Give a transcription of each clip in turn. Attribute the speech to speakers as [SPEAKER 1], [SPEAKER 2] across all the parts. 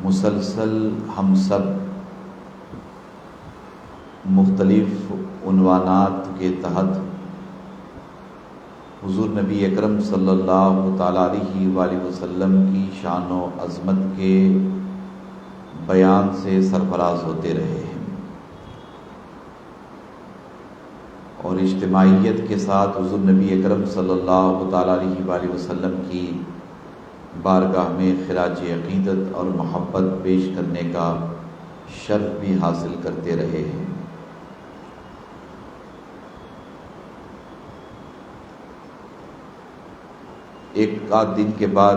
[SPEAKER 1] مسلسل ہم سب مختلف عنوانات کے تحت حضور نبی اکرم صلی اللہ تعالیٰ علیہ وآلہ وسلم کی شان و عظمت کے بیان سے سرفراز ہوتے رہے ہیں، اور اجتماعیت کے ساتھ حضور نبی اکرم صلی اللہ تعالیٰ علیہ وآلہ وسلم کی بارگاہ میں خراج عقیدت اور محبت پیش کرنے کا شرف بھی حاصل کرتے رہے ہیں۔ ایک آدھ دن کے بعد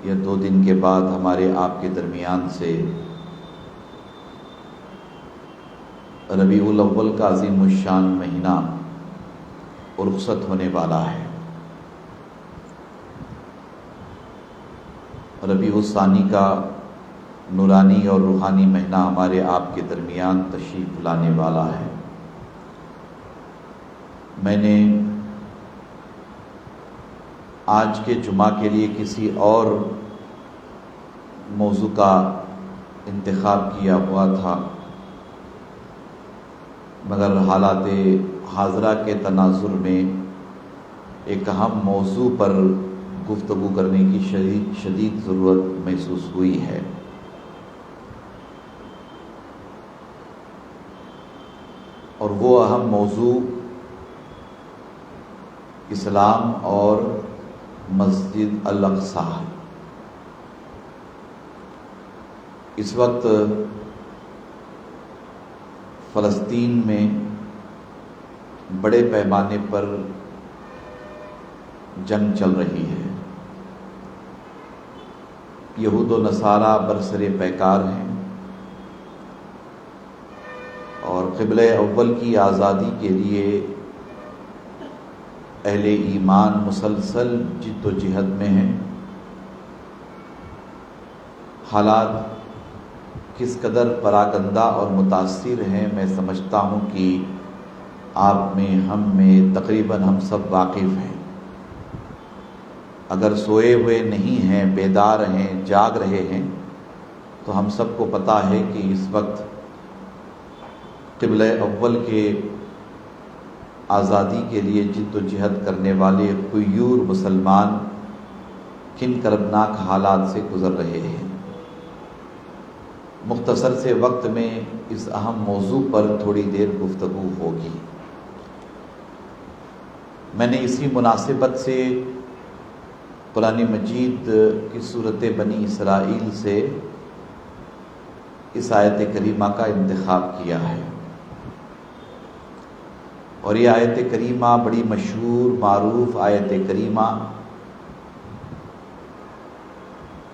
[SPEAKER 1] یا 2 دن کے بعد ہمارے آپ کے درمیان سے ربیع الاول کا عظیم الشان مہینہ رخصت ہونے والا ہے۔ ربیع الثانی کا نورانی اور روحانی مہینہ ہمارے آپ کے درمیان تشریف لانے والا ہے۔ میں نے آج کے جمعہ کے لیے کسی اور موضوع کا انتخاب کیا ہوا تھا، مگر حالات حاضرہ کے تناظر میں ایک اہم موضوع پر گفتگو کرنے کی شدید ضرورت محسوس ہوئی ہے۔ اور وہ اہم موضوع اسلام اور مسجد الاقصی۔ اس وقت فلسطین میں بڑے پیمانے پر جنگ چل رہی ہے۔ یہود و نصارہ برسر پیکار ہیں، اور قبلہ اول کی آزادی کے لیے اہل ایمان مسلسل جد و جہد میں ہیں۔ حالات کس قدر پراکندہ اور متاثر ہیں میں سمجھتا ہوں کہ آپ میں، ہم میں، تقریباً ہم سب واقف ہیں۔ اگر سوئے ہوئے نہیں ہیں، بیدار ہیں، جاگ رہے ہیں، تو ہم سب کو پتہ ہے کہ اس وقت قبلہ اول کے آزادی کے لیے جد و جہد کرنے والے غیور مسلمان کن کربناک حالات سے گزر رہے ہیں۔ مختصر سے وقت میں اس اہم موضوع پر تھوڑی دیر گفتگو ہوگی۔ میں نے اسی مناسبت سے قرآن مجید کی سورۃ بنی اسرائیل سے اس آیت کریمہ کا انتخاب کیا ہے، اور یہ آیت کریمہ بڑی مشہور معروف آیت کریمہ،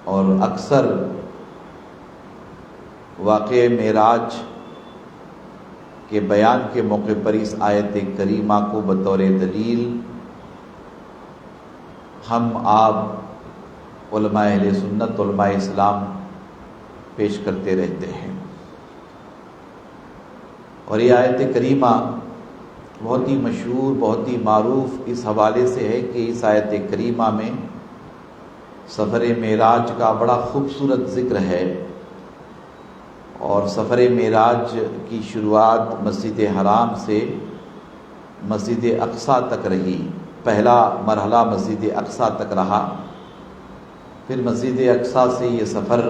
[SPEAKER 1] اور اکثر واقعہ معراج کے بیان کے موقع پر اس آیت کریمہ کو بطور دلیل ہم آپ علماء اہل سنت، علماء اسلام پیش کرتے رہتے ہیں۔ اور یہ آیت کریمہ بہت ہی مشہور، بہت ہی معروف اس حوالے سے ہے کہ اس آیت کریمہ میں سفر معراج کا بڑا خوبصورت ذکر ہے، اور سفر معراج کی شروعات مسجد حرام سے مسجد اقصی تک رہی۔ پہلا مرحلہ مسجد اقصی تک رہا، پھر مسجد اقصی سے یہ سفر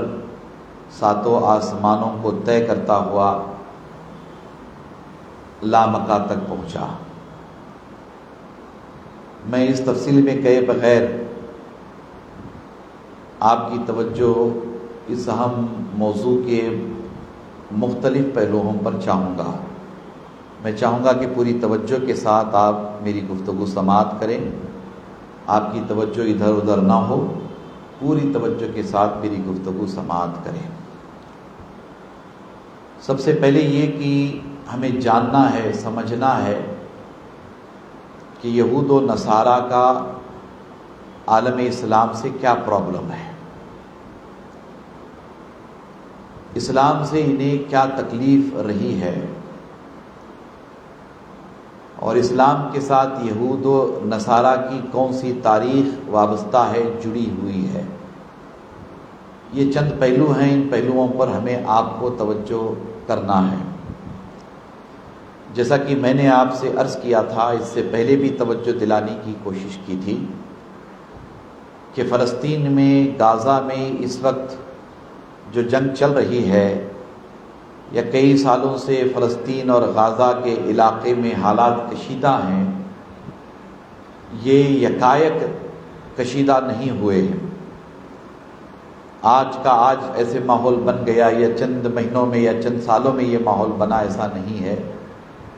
[SPEAKER 1] 7 آسمانوں کو طے کرتا ہوا لامکہ تک پہنچا۔ میں اس تفصیل میں کہے بغیر آپ کی توجہ اس اہم موضوع کے مختلف پہلوؤں پر چاہوں گا۔ میں چاہوں گا کہ پوری توجہ کے ساتھ آپ میری گفتگو سماعت کریں، آپ کی توجہ ادھر ادھر نہ ہو، پوری توجہ کے ساتھ میری گفتگو سماعت کریں۔ سب سے پہلے یہ کہ ہمیں جاننا ہے، سمجھنا ہے کہ یہود و نصارہ کا عالم اسلام سے کیا پرابلم ہے، اسلام سے انہیں کیا تکلیف رہی ہے، اور اسلام کے ساتھ یہود و نصارہ کی کون سی تاریخ وابستہ ہے، جڑی ہوئی ہے۔ یہ چند پہلو ہیں، ان پہلوؤں پر ہمیں آپ کو توجہ کرنا ہے۔ جیسا کہ میں نے آپ سے عرض کیا تھا، اس سے پہلے بھی توجہ دلانے کی کوشش کی تھی کہ فلسطین میں، غازہ میں اس وقت جو جنگ چل رہی ہے، یا کئی سالوں سے فلسطین اور غازہ کے علاقے میں حالات کشیدہ ہیں، یہ یکایک کشیدہ نہیں ہوئے ہیں۔ آج کا آج ایسے ماحول بن گیا یا چند مہینوں میں یا چند سالوں میں یہ ماحول بنا، ایسا نہیں ہے۔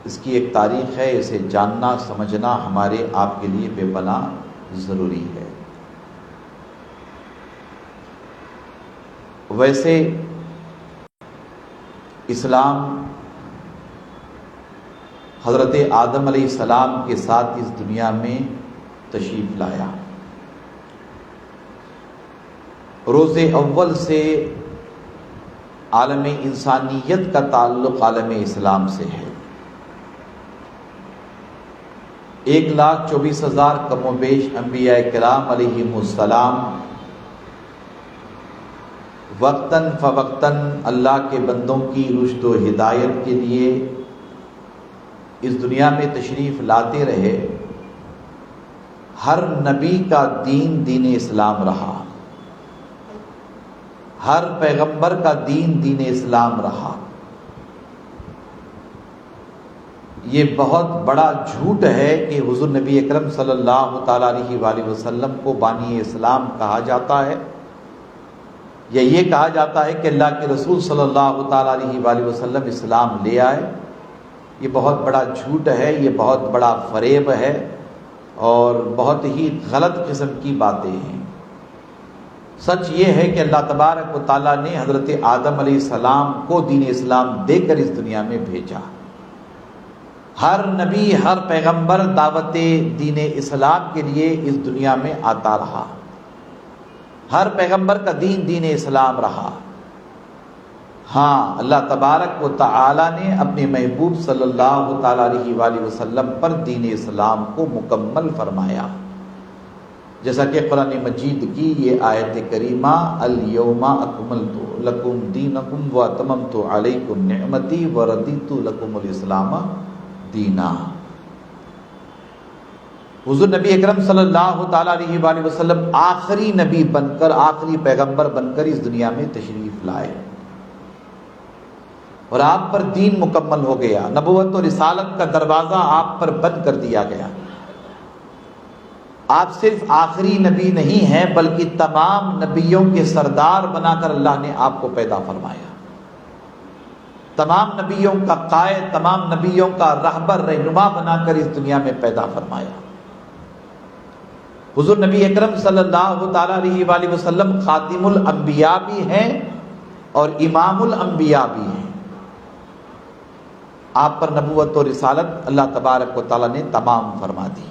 [SPEAKER 1] اس کی ایک تاریخ ہے، اسے جاننا سمجھنا ہمارے آپ کے لیے بے پناہ ضروری ہے۔ ویسے اسلام حضرت آدم علیہ السلام کے ساتھ اس دنیا میں تشریف لایا۔ روز اول سے عالم انسانیت کا تعلق عالم اسلام سے ہے۔ 1,24,000 کم و بیش انبیاء کرام علیہم السلام وقتاً فوقتاً اللہ کے بندوں کی رشد و ہدایت کے لیے اس دنیا میں تشریف لاتے رہے۔ ہر نبی کا دین دین اسلام رہا، ہر پیغمبر کا دین دین اسلام رہا۔ یہ بہت بڑا جھوٹ ہے کہ حضور نبی اکرم صلی اللہ تعالیٰ علیہ وآلہ وسلم کو بانی اسلام کہا جاتا ہے، یا یہ کہا جاتا ہے کہ اللہ کے رسول صلی اللہ تعالیٰ علیہ وآلہ وسلم اسلام لے آئے۔ یہ بہت بڑا جھوٹ ہے، یہ بہت بڑا فریب ہے، اور بہت ہی غلط قسم کی باتیں ہیں۔ سچ یہ ہے کہ اللہ تبارک و تعالیٰ نے حضرت آدم علیہ السلام کو دین اسلام دے کر اس دنیا میں بھیجا۔ ہر نبی، ہر پیغمبر دعوت دین اسلام کے لیے اس دنیا میں آتا رہا۔ ہر پیغمبر کا دین دین اسلام رہا۔ ہاں، اللہ تبارک و تعالیٰ نے اپنے محبوب صلی اللہ تعالیٰ علیہ وآلہ وسلم پر دین اسلام کو مکمل فرمایا، جیسا کہ قرآن مجید کی یہ آیت کریمہ الیوم اکملت لکم دینکم واتممت علیکم نعمتی ورضیت لکم الاسلام دینا۔ حضور نبی اکرم صلی اللہ تعالیٰ علیہ وآلہ وسلم آخری نبی بن کر، آخری پیغمبر بن کر اس دنیا میں تشریف لائے، اور آپ پر دین مکمل ہو گیا۔ نبوت اور رسالت کا دروازہ آپ پر بند کر دیا گیا۔ آپ صرف آخری نبی نہیں ہیں، بلکہ تمام نبیوں کے سردار بنا کر اللہ نے آپ کو پیدا فرمایا۔ تمام نبیوں کا قائد، تمام نبیوں کا رہبر، رہنما بنا کر اس دنیا میں پیدا فرمایا۔ حضور نبی اکرم صلی اللہ تعالیٰ علیہ وآلہ وسلم خاتم الانبیاء بھی ہیں اور امام الانبیاء بھی ہیں۔ آپ پر نبوت و رسالت اللہ تبارک و تعالیٰ نے تمام فرما دی۔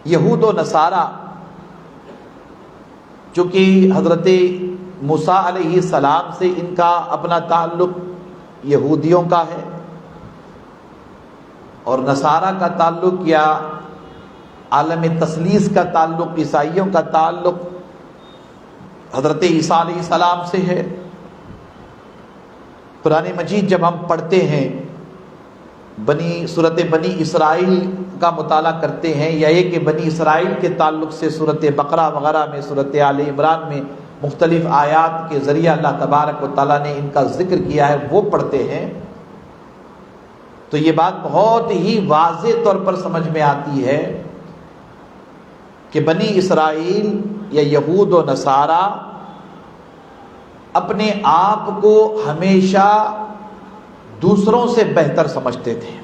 [SPEAKER 1] یہود و نصارہ، چونکہ حضرت موسیٰ علیہ السلام سے ان کا اپنا تعلق یہودیوں کا ہے، اور نصارہ کا تعلق یا عالم تثلیث کا تعلق، عیسائیوں کا تعلق حضرت عیسیٰ علیہ السلام سے ہے۔ قرآن مجید جب ہم پڑھتے ہیں، سورۃ بنی اسرائیل کا مطالعہ کرتے ہیں، یا یہ کہ بنی اسرائیل کے تعلق سے سورۃ بقرہ وغیرہ میں، سورۃ آل عمران میں مختلف آیات کے ذریعہ اللہ تبارک و تعالیٰ نے ان کا ذکر کیا ہے، وہ پڑھتے ہیں، تو یہ بات بہت ہی واضح طور پر سمجھ میں آتی ہے کہ بنی اسرائیل یا یہود و نصارہ اپنے آپ کو ہمیشہ دوسروں سے بہتر سمجھتے تھے۔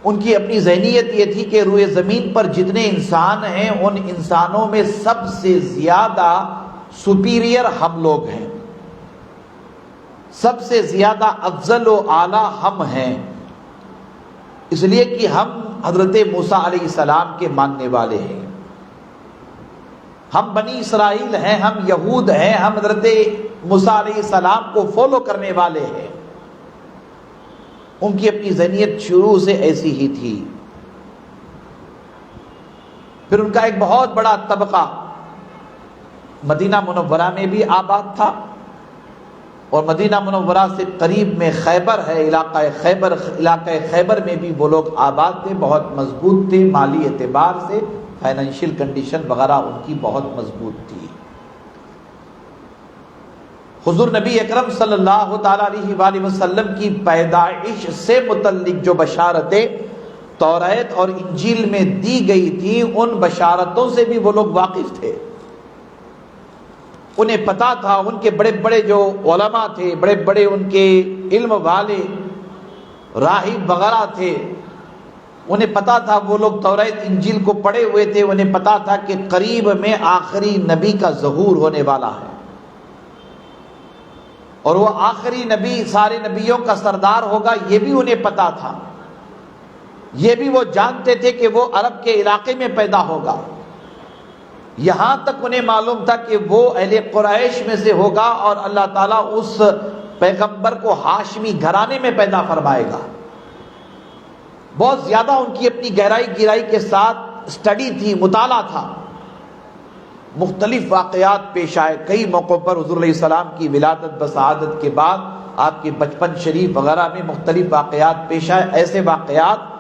[SPEAKER 1] ان کی اپنی ذہنیت یہ تھی کہ روئے زمین پر جتنے انسان ہیں، ان انسانوں میں سب سے زیادہ سپیریئر ہم لوگ ہیں، سب سے زیادہ افضل و اعلیٰ ہم ہیں، اس لیے کہ ہم حضرت موسیٰ علیہ السلام کے ماننے والے ہیں، ہم بنی اسرائیل ہیں، ہم یہود ہیں، ہم حضرت موسیٰ علیہ السلام کو فالو کرنے والے ہیں۔ ان کی اپنی ذہنیت شروع سے ایسی ہی تھی۔ پھر ان کا ایک بہت بڑا طبقہ مدینہ منورہ میں بھی آباد تھا، اور مدینہ منورہ سے قریب میں خیبر ہے، علاقہ خیبر میں بھی وہ لوگ آباد تھے، بہت مضبوط تھے، مالی اعتبار سے فائنینشیل کنڈیشن وغیرہ ان کی بہت مضبوط تھی۔ حضور نبی اکرم صلی اللہ تعالی علیہ وآلہ وسلم کی پیدائش سے متعلق جو بشارتیں توریت اور انجیل میں دی گئی تھی، ان بشارتوں سے بھی وہ لوگ واقف تھے۔ انہیں پتا تھا، ان کے بڑے بڑے جو علماء تھے، بڑے بڑے ان کے علم والے راہب وغیرہ تھے، انہیں پتا تھا، وہ لوگ توریت انجیل کو پڑھے ہوئے تھے، انہیں پتا تھا کہ قریب میں آخری نبی کا ظہور ہونے والا ہے، اور وہ آخری نبی سارے نبیوں کا سردار ہوگا، یہ بھی انہیں پتا تھا۔ یہ بھی وہ جانتے تھے کہ وہ عرب کے علاقے میں پیدا ہوگا، یہاں تک انہیں معلوم تھا کہ وہ اہل قریش میں سے ہوگا، اور اللہ تعالیٰ اس پیغمبر کو ہاشمی گھرانے میں پیدا فرمائے گا۔ بہت زیادہ ان کی اپنی گہرائی کے ساتھ سٹڈی تھی، مطالعہ تھا۔ مختلف واقعات پیش آئے، کئی موقعوں پر حضور علیہ السلام کی ولادت بسعادت کے بعد آپ کے بچپن شریف وغیرہ میں مختلف واقعات پیش آئے، ایسے واقعات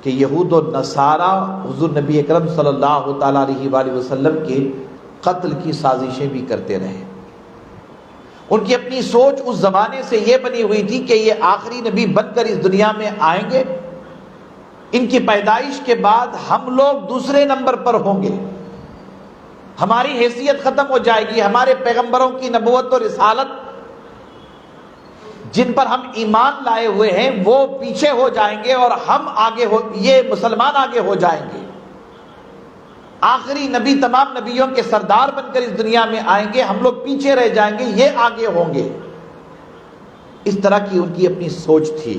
[SPEAKER 1] کہ یہود و نصارہ حضور نبی اکرم صلی اللہ تعالیٰ علیہ وآلہ وسلم کے قتل کی سازشیں بھی کرتے رہے۔ ان کی اپنی سوچ اس زمانے سے یہ بنی ہوئی تھی کہ یہ آخری نبی بن کر اس دنیا میں آئیں گے، ان کی پیدائش کے بعد ہم لوگ دوسرے نمبر پر ہوں گے، ہماری حیثیت ختم ہو جائے گی، ہمارے پیغمبروں کی نبوت اور رسالت جن پر ہم ایمان لائے ہوئے ہیں وہ پیچھے ہو جائیں گے، اور ہم آگے یہ مسلمان آگے ہو جائیں گے۔ آخری نبی تمام نبیوں کے سردار بن کر اس دنیا میں آئیں گے، ہم لوگ پیچھے رہ جائیں گے، یہ آگے ہوں گے۔ اس طرح کی ان کی اپنی سوچ تھی،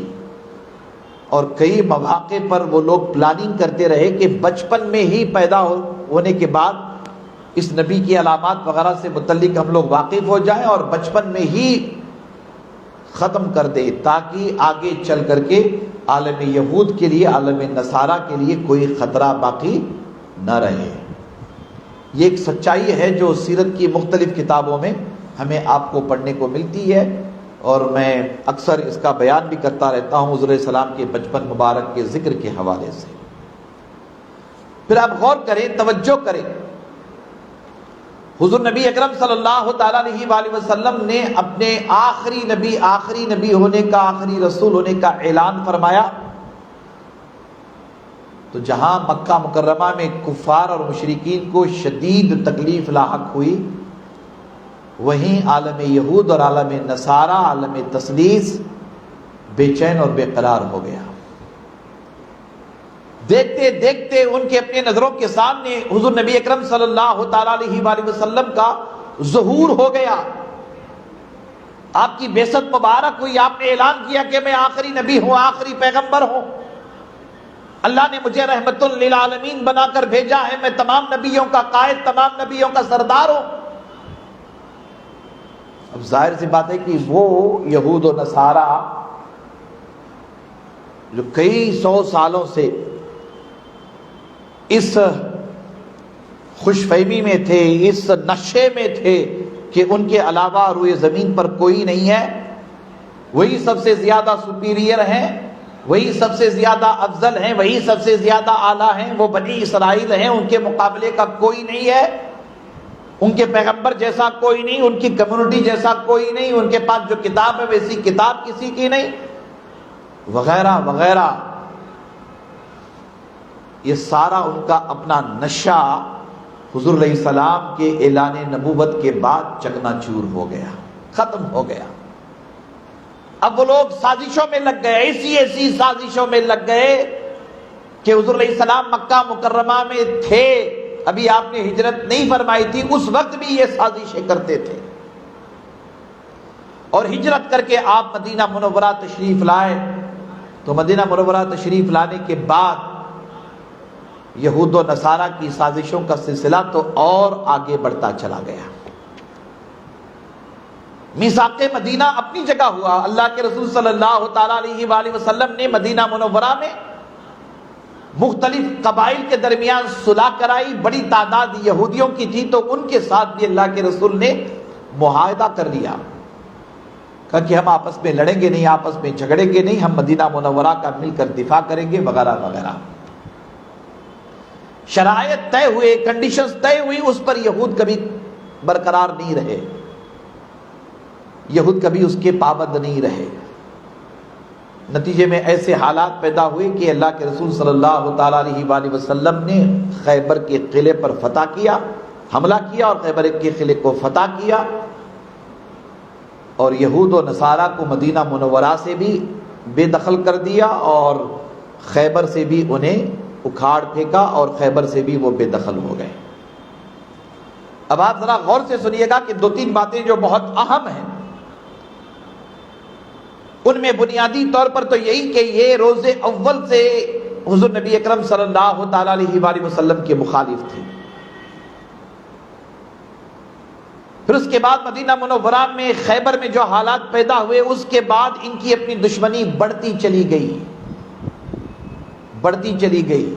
[SPEAKER 1] اور کئی مواقع پر وہ لوگ پلاننگ کرتے رہے کہ بچپن میں ہی پیدا ہونے کے بعد اس نبی کی علامات وغیرہ سے متعلق ہم لوگ واقف ہو جائیں اور بچپن میں ہی ختم کر دے، تاکہ آگے چل کر کے عالم یہود کے لیے، عالم نصارہ کے لیے کوئی خطرہ باقی نہ رہے۔ یہ ایک سچائی ہے جو سیرت کی مختلف کتابوں میں ہمیں آپ کو پڑھنے کو ملتی ہے، اور میں اکثر اس کا بیان بھی کرتا رہتا ہوں حضور علیہ السلام کے بچپن مبارک کے ذکر کے حوالے سے۔ پھر آپ غور کریں، توجہ کریں، حضور نبی اکرم صلی اللہ تعالیٰ علیہ وآلہ وسلم نے اپنے آخری نبی ہونے کا، آخری رسول ہونے کا اعلان فرمایا، تو جہاں مکہ مکرمہ میں کفار اور مشرکین کو شدید تکلیف لاحق ہوئی، وہیں عالم یہود اور عالم نصارہ، عالم تثلیث بے چین اور بے قرار ہو گیا۔ دیکھتے دیکھتے ان کے اپنے نظروں کے سامنے حضور نبی اکرم صلی اللہ تعالیٰ علیہ وآلہ وسلم کا ظہور ہو گیا، آپ کی بعثت مبارک ہوئی، آپ نے اعلان کیا کہ میں آخری نبی ہوں، آخری پیغمبر ہوں، اللہ نے مجھے رحمت للعالمین بنا کر بھیجا ہے، میں تمام نبیوں کا قائد، تمام نبیوں کا سردار ہوں۔ اب ظاہر سی بات ہے کہ وہ یہود و نصارہ جو کئی سو سالوں سے اس خوش فہمی میں تھے، اس نشے میں تھے کہ ان کے علاوہ روئے زمین پر کوئی نہیں ہے، وہی سب سے زیادہ سپیریئر ہیں، وہی سب سے زیادہ افضل ہیں، وہی سب سے زیادہ اعلیٰ ہیں، وہ بنی اسرائیل ہیں، ان کے مقابلے کا کوئی نہیں ہے، ان کے پیغمبر جیسا کوئی نہیں، ان کی کمیونٹی جیسا کوئی نہیں، ان کے پاس جو کتاب ہے ویسی کتاب کسی کی نہیں، وغیرہ وغیرہ۔ یہ سارا ان کا اپنا نشہ حضور علیہ السلام کے اعلان نبوت کے بعد چکنا چور ہو گیا، ختم ہو گیا۔ اب وہ لوگ سازشوں میں لگ گئے، ایسی سازشوں میں لگ گئے کہ حضور علیہ السلام مکہ مکرمہ میں تھے، ابھی آپ نے ہجرت نہیں فرمائی تھی، اس وقت بھی یہ سازشیں کرتے تھے، اور ہجرت کر کے آپ مدینہ منورہ تشریف لائے، تو مدینہ منورہ تشریف لانے کے بعد یہود و نصارہ کی سازشوں کا سلسلہ تو اور آگے بڑھتا چلا گیا۔ میثاق مدینہ اپنی جگہ ہوا، اللہ کے رسول صلی اللہ تعالیٰ علیہ وآلہ وسلم نے مدینہ منورہ میں مختلف قبائل کے درمیان صلح کرائی، بڑی تعداد یہودیوں کی تھی تو ان کے ساتھ بھی اللہ کے رسول نے معاہدہ کر لیا، کہا کہ ہم آپس میں لڑیں گے نہیں، آپس میں جھگڑیں گے نہیں، ہم مدینہ منورہ کا مل کر دفاع کریں گے وغیرہ وغیرہ۔ شرائط طے ہوئے، کنڈیشنز طے ہوئی، اس پر یہود کبھی برقرار نہیں رہے، یہود کبھی اس کے پابند نہیں رہے۔ نتیجے میں ایسے حالات پیدا ہوئے کہ اللہ کے رسول صلی اللہ تعالیٰ علیہ وآلہ وسلم نے خیبر کے قلعے پر فتح کیا، حملہ کیا اور خیبر کے قلعے کو فتح کیا، اور یہود و نصارہ کو مدینہ منورہ سے بھی بے دخل کر دیا اور خیبر سے بھی انہیں اکھاڑ پھینکا اور خیبر سے بھی وہ بے دخل ہو گئے۔ اب آپ ذرا غور سے سنیے گا کہ دو تین باتیں جو بہت اہم ہیں، ان میں بنیادی طور پر تو یہی کہ یہ روز اول سے حضور نبی اکرم صلی اللہ تعالیٰ علیہ وآلہ وسلم کے مخالف تھے۔ پھر اس کے بعد مدینہ منورہ میں خیبر میں جو حالات پیدا ہوئے، اس کے بعد ان کی اپنی دشمنی بڑھتی چلی گئی، بڑھتی چلی گئی،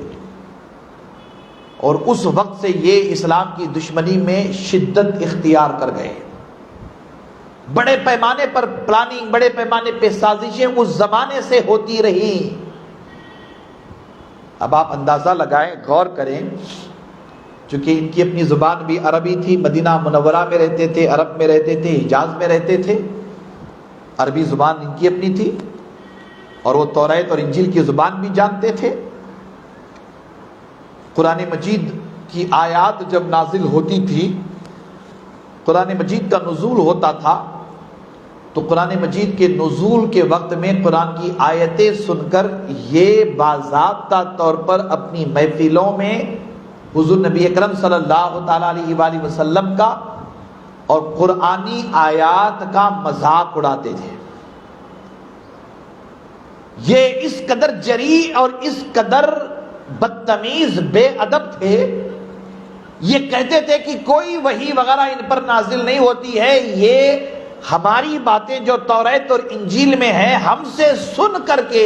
[SPEAKER 1] اور اس وقت سے یہ اسلام کی دشمنی میں شدت اختیار کر گئے۔ بڑے پیمانے پر پلاننگ، بڑے پیمانے پہ سازشیں اس زمانے سے ہوتی رہی۔ اب آپ اندازہ لگائیں، غور کریں، چونکہ ان کی اپنی زبان بھی عربی تھی، مدینہ منورہ میں رہتے تھے، عرب میں رہتے تھے، حجاز میں رہتے تھے، عربی زبان ان کی اپنی تھی، اور وہ توریت اور انجیل کی زبان بھی جانتے تھے۔ قرآن مجید کی آیات جب نازل ہوتی تھی، قرآن مجید کا نزول ہوتا تھا، تو قرآن مجید کے نزول کے وقت میں قرآن کی آیتیں سن کر یہ باضابطہ طور پر اپنی محفلوں میں حضور نبی اکرم صلی اللہ تعالیٰ علیہ وآلہ وسلم کا اور قرآنی آیات کا مذاق اڑاتے تھے۔ یہ اس قدر جری اور اس قدر بدتمیز، بے ادب تھے، یہ کہتے تھے کہ کوئی وحی وغیرہ ان پر نازل نہیں ہوتی ہے، یہ ہماری باتیں جو توریت اور انجیل میں ہیں ہم سے سن کر کے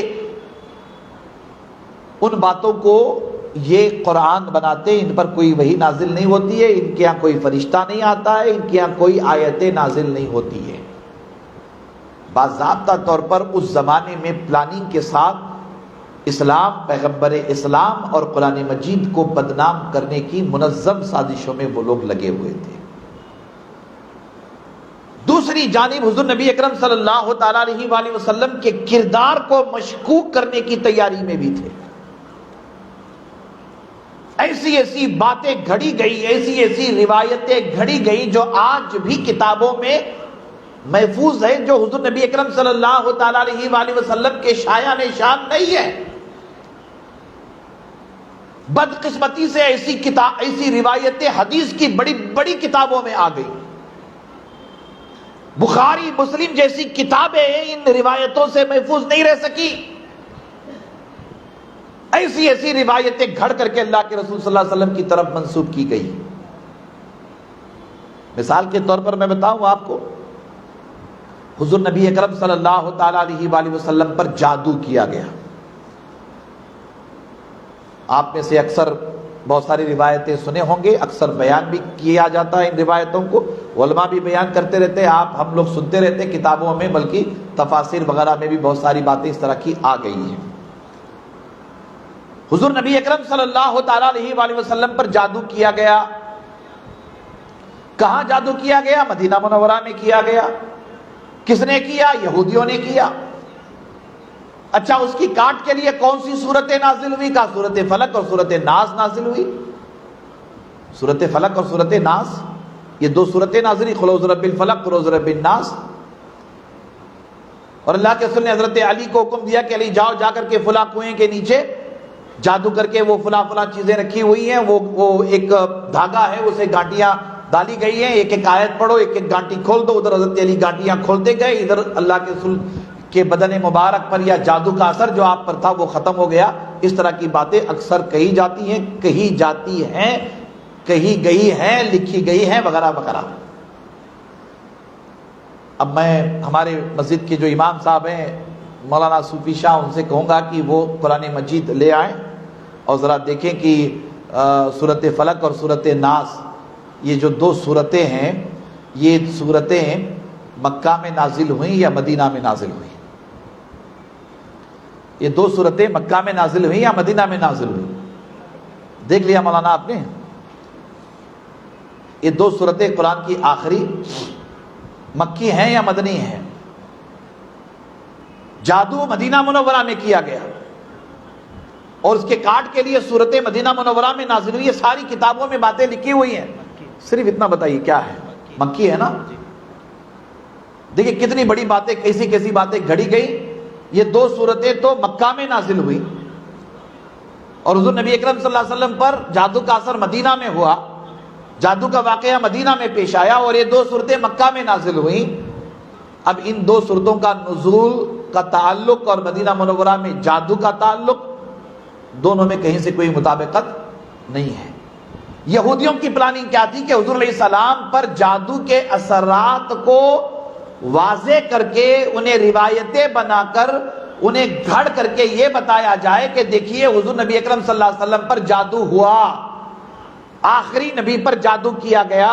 [SPEAKER 1] ان باتوں کو یہ قرآن بناتے، ان پر کوئی وحی نازل نہیں ہوتی ہے، ان کے یہاں کوئی فرشتہ نہیں آتا ہے، ان کے یہاں کوئی آیتیں نازل نہیں ہوتی ہے۔ باضابطہ طور پر اس زمانے میں پلاننگ کے ساتھ اسلام، پیغمبر اسلام اور قرآن مجید کو بدنام کرنے کی منظم سازشوں میں وہ لوگ لگے ہوئے تھے۔ دوسری جانب حضور نبی اکرم صلی اللہ تعالیٰ علیہ وآلہ وسلم کے کردار کو مشکوک کرنے کی تیاری میں بھی تھے۔ ایسی ایسی باتیں گھڑی گئی، ایسی ایسی روایتیں گھڑی گئی جو آج بھی کتابوں میں محفوظ ہے، جو حضور نبی اکرم صلی اللہ تعالیٰ علیہ وآلہ وسلم کے شایان شان نہیں ہے۔ بدقسمتی سے ایسی روایتیں حدیث کی بڑی بڑی کتابوں میں آ گئی۔ بخاری، مسلم جیسی کتابیں ان روایتوں سے محفوظ نہیں رہ سکی۔ ایسی ایسی روایتیں گھڑ کر کے اللہ کے رسول صلی اللہ علیہ وسلم کی طرف منسوب کی گئی۔ مثال کے طور پر میں بتاؤں آپ کو، حضور نبی اکرم صلی اللہ تعالیٰ علیہ وآلہ وسلم پر جادو کیا گیا۔ آپ میں سے اکثر بہت ساری روایتیں سنے ہوں گے، اکثر بیان بھی کیا جاتا ہے ان روایتوں کو، علماء بھی بیان کرتے رہتے ہیں، ہم لوگ سنتے رہتے ہیں کتابوں میں، بلکہ تفاسیر وغیرہ میں بھی بہت ساری باتیں اس طرح کی آ گئی ہیں۔ حضور نبی اکرم صلی اللہ تعالیٰ علیہ وآلہ وسلم پر جادو کیا گیا۔ کہاں جادو کیا گیا؟ مدینہ منورہ میں کیا گیا۔ کس نے کیا؟ یہودیوں نے کیا۔ اچھا، اس کی کاٹ کے لیے کون سی صورتیں نازل ہوئی؟ کہا سورت فلق اور سورت ناس نازل ہوئی۔ سورت فلق اور سورت ناس، یہ دو صورتیں نازل ہوئی، قل اعوذ برب الفلق، قل اعوذ برب الناس۔ اور اللہ کے رسول نے حضرت علی کو حکم دیا کہ علی جاؤ، جا کر کے فلاں کنویں کے نیچے جادو کر کے وہ فلاں فلاں چیزیں رکھی ہوئی ہیں، وہ ایک دھاگا ہے، اسے گانٹیاں ڈالی گئی ہیں، ایک ایک آیت پڑھو، ایک ایک گانٹی کھول دو۔ ادھر حضرت علی گانٹیاں کھولتے گئے، ادھر اللہ کے رسول کے بدن مبارک پر یا جادو کا اثر جو آپ پر تھا وہ ختم ہو گیا۔ اس طرح کی باتیں اکثر کہی جاتی ہیں، کہی جاتی ہیں، کہی گئی ہیں، لکھی گئی ہیں وغیرہ وغیرہ۔ اب میں ہمارے مسجد کے جو امام صاحب ہیں مولانا صوفی شاہ، ان سے کہوں گا کہ وہ قرآن مجید لے آئیں اور ذرا دیکھیں کہ سورۃ فلق اور سورۃ ناس، یہ جو دو صورتیں ہیں، یہ صورتیں مکہ میں نازل ہوئیں یا مدینہ میں نازل ہوئیں؟ یہ دو صورتیں مکہ میں نازل ہوئیں یا مدینہ میں نازل ہوئیں؟ دیکھ لیا مولانا آپ نے؟ یہ دو صورتیں قرآن کی آخری مکی ہیں یا مدنی ہیں؟ جادو مدینہ منورہ میں کیا گیا اور اس کے کاٹ کے لیے صورت مدینہ منورہ میں نازل ہوئی. یہ ساری کتابوں میں باتیں لکھی ہوئی ہیں، صرف اتنا بتائیے کیا ہے؟ مکی ہے نا. دیکھیں کتنی بڑی باتیں، کیسی کیسی باتیں گھڑی گئی. یہ دو صورتیں تو مکہ میں نازل ہوئی اور حضور نبی اکرم صلی اللہ علیہ وسلم پر جادو کا اثر مدینہ میں ہوا، جادو کا واقعہ مدینہ میں پیش آیا، اور یہ دو صورتیں مکہ میں نازل ہوئیں. اب ان دو صورتوں کا نزول کا تعلق اور مدینہ منورہ میں جادو کا تعلق، دونوں میں کہیں سے کوئی مطابقت نہیں ہے. یہودیوں کی پلاننگ کیا تھی کہ حضور علیہ السلام پر جادو کے اثرات کو واضح کر کے، انہیں روایتیں بنا کر، انہیں گھڑ کر کے یہ بتایا جائے کہ دیکھیے حضور نبی اکرم صلی اللہ علیہ وسلم پر جادو ہوا، آخری نبی پر جادو کیا گیا،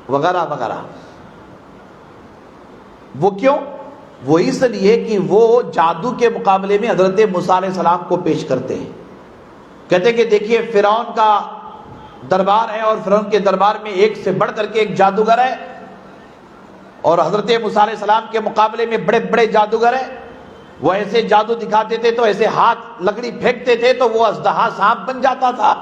[SPEAKER 1] وغیرہ وغیرہ. وہ کیوں؟ وہ اس لیے کہ وہ جادو کے مقابلے میں حضرت موسیٰ علیہ السلام کو پیش کرتے ہیں. کہتے ہیں کہ دیکھیے فرعون کا دربار ہے اور فرعون کے دربار میں ایک سے بڑھ کر کے ایک جادوگر ہے، اور حضرت موسیٰ علیہ السلام کے مقابلے میں بڑے بڑے جادوگر ہیں. وہ ایسے جادو دکھاتے تھے تو ایسے ہاتھ لکڑی پھینکتے تھے تو وہ اژدہا سانپ بن جاتا تھا.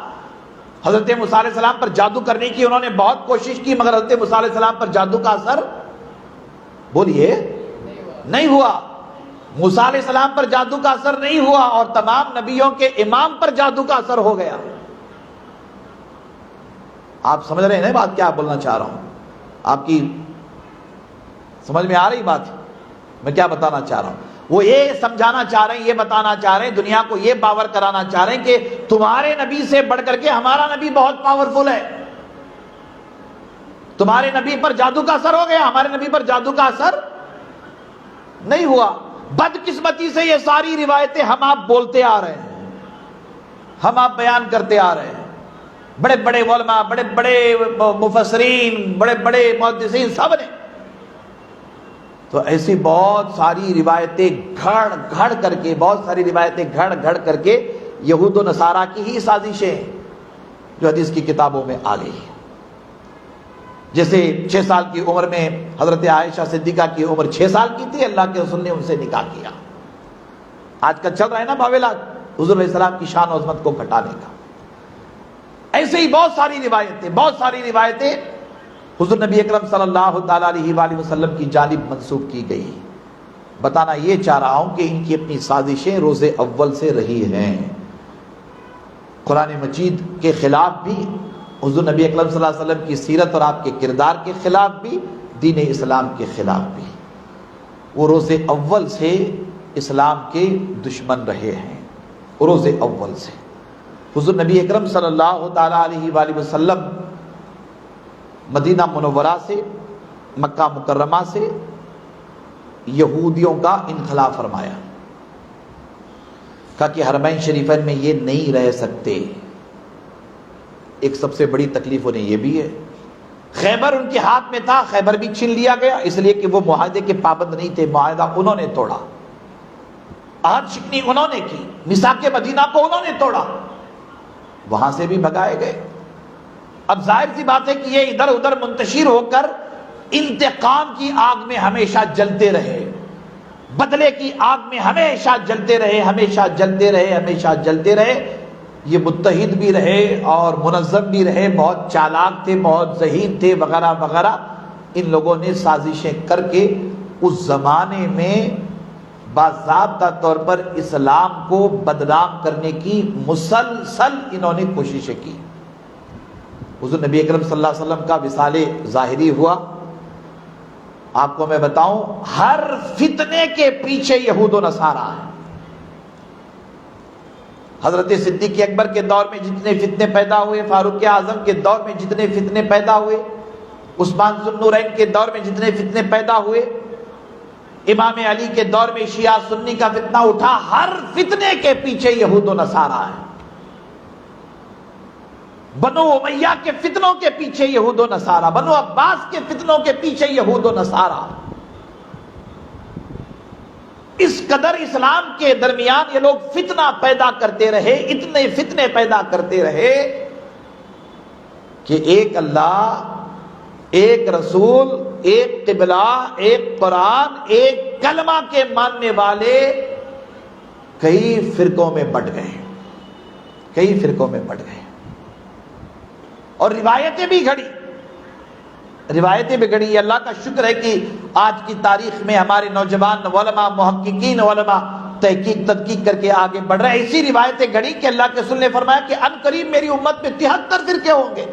[SPEAKER 1] حضرت موسیٰ علیہ السلام پر جادو کرنے کی انہوں نے بہت کوشش کی، مگر حضرت موسیٰ علیہ السلام پر جادو کا اثر بولیے نہیں ہوا. موسیٰ علیہ السلام پر جادو کا اثر نہیں ہوا اور تمام نبیوں کے امام پر جادو کا اثر ہو گیا. آپ سمجھ رہے ہیں نا بات کیا بولنا چاہ رہا ہوں؟ آپ کی سمجھ میں آ رہی بات میں کیا بتانا چاہ رہا ہوں؟ وہ یہ سمجھانا چاہ رہے ہیں، یہ بتانا چاہ رہے ہیں، دنیا کو یہ باور کرانا چاہ رہے ہیں کہ تمہارے نبی سے بڑھ کر کے ہمارا نبی بہت پاورفل ہے. تمہارے نبی پر جادو کا اثر ہو گیا، ہمارے نبی پر جادو کا اثر نہیں ہوا. بدقسمتی سے یہ ساری روایتیں ہم آپ بولتے آ رہے ہیں، ہم آپ بیان کرتے آ رہے ہیں. بڑے بڑے علماء، بڑے بڑے مفسرین، بڑے بڑے محدثین سب نے تو ایسی بہت ساری روایتیں گھڑ گھڑ کر کے، بہت ساری روایتیں گھڑ گھڑ کر کے یہود و نصارہ کی ہی سازشیں جو حدیث کی کتابوں میں آ گئی ہیں. جیسے 6 سال کی عمر میں حضرت عائشہ صدیقہ کی عمر 6 سال کی تھی، اللہ کے رسول نے ان سے نکاح کیا. آج کل چل رہا ہے نا باویلات، حضور علیہ السلام کی شان و عظمت کو گھٹانے کا. ایسے ہی بہت ساری روایتیں حضور نبی اکرم صلی اللہ تعالیٰ علیہ وآلہ وسلم کی جانب منسوب کی گئی. بتانا یہ چاہ رہا ہوں کہ ان کی اپنی سازشیں روز اول سے رہی ہیں. قرآن مجید کے خلاف بھی، حضور نبی اکرم صلی اللہ علیہ وسلم کی سیرت اور آپ کے کردار کے خلاف بھی، دین اسلام کے خلاف بھی. وہ روز اول سے اسلام کے دشمن رہے ہیں، روز اول سے. حضور نبی اکرم صلی اللہ تعالیٰ علیہ وآلہ وسلم مدینہ منورہ سے، مکہ مکرمہ سے یہودیوں کا انخلا فرمایا. کہا کہ حرمین شریفین میں یہ نہیں رہ سکتے. ایک سب سے بڑی تکلیف انہیں یہ بھی ہے، خیبر ان کے ہاتھ میں تھا، خیبر بھی چھین لیا گیا اس لیے کہ وہ معاہدے کے پابند نہیں تھے. معاہدہ انہوں نے توڑا، عہد شکنی انہوں نے کی، میثاق مدینہ کو انہوں نے توڑا، وہاں سے بھی بھگائے گئے. اب ظاہر سی بات ہے کہ یہ ادھر ادھر منتشر ہو کر انتقام کی آگ میں ہمیشہ جلتے رہے، بدلے کی آگ میں ہمیشہ جلتے رہے، ہمیشہ جلتے رہے، ہمیشہ جلتے رہے. یہ متحد بھی رہے اور منظم بھی رہے، بہت چالاک تھے، بہت ذہین تھے، وغیرہ وغیرہ. ان لوگوں نے سازشیں کر کے اس زمانے میں باضابطہ طور پر اسلام کو بدنام کرنے کی مسلسل انہوں نے کوششیں کی. حضور نبی اکرم صلی اللہ علیہ وسلم کا وصال ظاہری ہوا. آپ کو میں بتاؤں، ہر فتنے کے پیچھے یہود و نصارہ ہیں. حضرت صدیق اکبر کے دور میں جتنے فتنے پیدا ہوئے، فاروق اعظم کے دور میں جتنے فتنے پیدا ہوئے، عثمان ذو النورین کے دور میں جتنے فتنے پیدا ہوئے، امام علی کے دور میں شیعہ سنی کا فتنہ اٹھا، ہر فتنے کے پیچھے یہود و نصارہ ہیں. بنو امیہ کے فتنوں کے پیچھے یہود و نصارہ، بنو عباس کے فتنوں کے پیچھے یہود و نصارہ، اس قدر اسلام کے درمیان یہ لوگ فتنہ پیدا کرتے رہے، اتنے فتنے پیدا کرتے رہے کہ ایک اللہ، ایک رسول، ایک قبلہ، ایک قرآن، ایک کلمہ کے ماننے والے کئی فرقوں میں بٹ گئے، کئی فرقوں میں بٹ گئے، اور روایتیں بھی گھڑی، روایتیں بھی گھڑی۔ اللہ کا شکر ہے کہ آج کی تاریخ میں ہمارے نوجوان علماء، محققین علماء تحقیق تدقیق کر کے آگے بڑھ رہے ہیں۔ ایسی روایتیں گھڑی کہ اللہ کے رسول نے فرمایا کہ ان قریب میری امت میں 73 فرقے ہوں گے،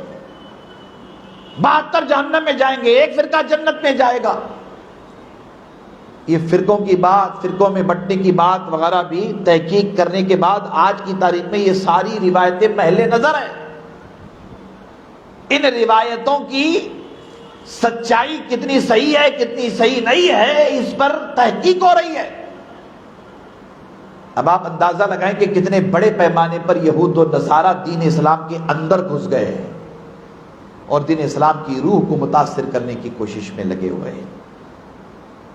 [SPEAKER 1] 72 جہنم میں جائیں گے، ایک فرقہ جنت میں جائے گا۔ یہ فرقوں کی بات، فرقوں میں بٹنے کی بات وغیرہ بھی تحقیق کرنے کے بعد آج کی تاریخ میں یہ ساری روایتیں محل نظر ہیں۔ ان روایتوں کی سچائی کتنی صحیح ہے، کتنی صحیح نہیں ہے، اس پر تحقیق ہو رہی ہے۔ اب آپ اندازہ لگائیں کہ کتنے بڑے پیمانے پر یہود و نصارہ دین اسلام کے اندر گھس گئے ہیں اور دین اسلام کی روح کو متاثر کرنے کی کوشش میں لگے ہوئے ہیں۔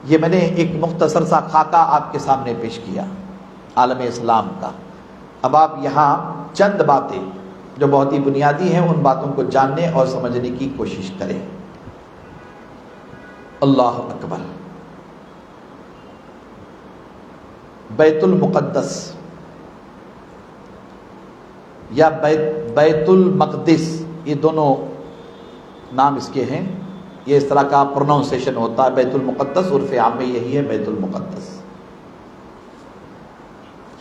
[SPEAKER 1] یہ میں نے ایک مختصر سا خاکہ آپ کے سامنے پیش کیا عالم اسلام کا۔ اب آپ یہاں چند باتیں جو بہت ہی بنیادی ہیں ان باتوں کو جاننے اور سمجھنے کی کوشش کریں۔ اللہ اکبر۔ بیت المقدس یا بیت المقدس، یہ دونوں نام اس کے ہیں، یہ اس طرح کا پروننسیشن ہوتا ہے، بیت المقدس، عرف عام میں یہی ہے بیت المقدس۔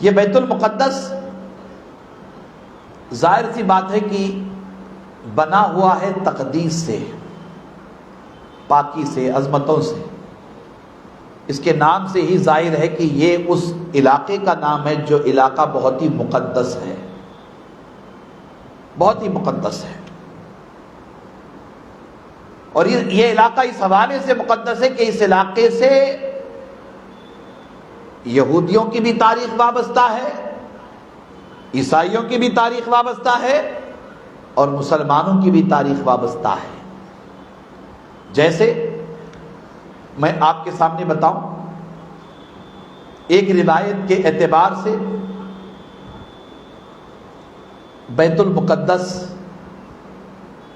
[SPEAKER 1] یہ بیت المقدس ظاہر سی بات ہے کہ بنا ہوا ہے تقدیس سے، پاکی سے، عظمتوں سے۔ اس کے نام سے ہی ظاہر ہے کہ یہ اس علاقے کا نام ہے جو علاقہ بہت ہی مقدس ہے، بہت ہی مقدس ہے۔ اور یہ علاقہ اس حوالے سے مقدس ہے کہ اس علاقے سے یہودیوں کی بھی تاریخ وابستہ ہے، عیسائیوں کی بھی تاریخ وابستہ ہے، اور مسلمانوں کی بھی تاریخ وابستہ ہے۔ جیسے میں آپ کے سامنے بتاؤں، ایک روایت کے اعتبار سے بیت المقدس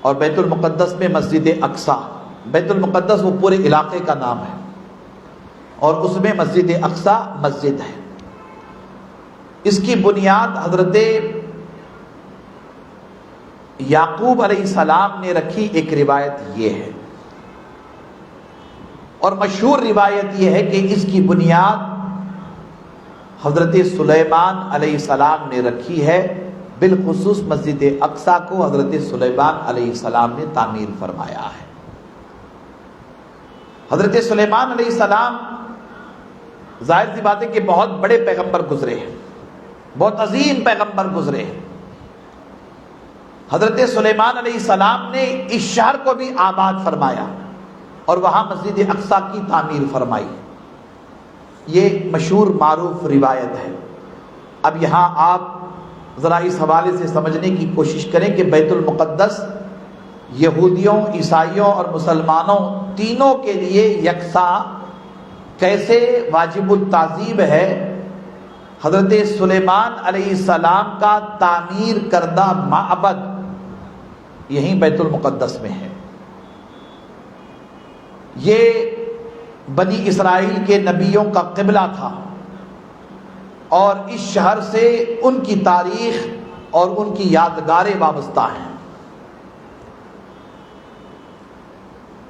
[SPEAKER 1] اور بیت المقدس میں مسجد اقصی، بیت المقدس وہ پورے علاقے کا نام ہے اور اس میں مسجد اقصی مسجد ہے۔ اس کی بنیاد حضرت یعقوب علیہ السلام نے رکھی، ایک روایت یہ ہے، اور مشہور روایت یہ ہے کہ اس کی بنیاد حضرت سلیمان علیہ السلام نے رکھی ہے، بالخصوص مسجد اقصی کو حضرت سلیمان علیہ السلام نے تعمیر فرمایا ہے۔ حضرت سلیمان علیہ السلام ظاہر سی بات ہے کہ بہت بڑے پیغمبر گزرے ہیں، بہت عظیم پیغمبر گزرے ہیں۔ حضرت سلیمان علیہ السلام نے اس شہر کو بھی آباد فرمایا اور وہاں مسجد اقصی کی تعمیر فرمائی۔ یہ مشہور معروف روایت ہے۔ اب یہاں آپ ذرا اس حوالے سے سمجھنے کی کوشش کریں کہ بیت المقدس یہودیوں، عیسائیوں اور مسلمانوں تینوں کے لیے یکساں کیسے واجب التعظیم ہے۔ حضرت سلیمان علیہ السلام کا تعمیر کردہ معبد یہیں بیت المقدس میں ہے۔ یہ بنی اسرائیل کے نبیوں کا قبلہ تھا اور اس شہر سے ان کی تاریخ اور ان کی یادگاریں وابستہ ہیں۔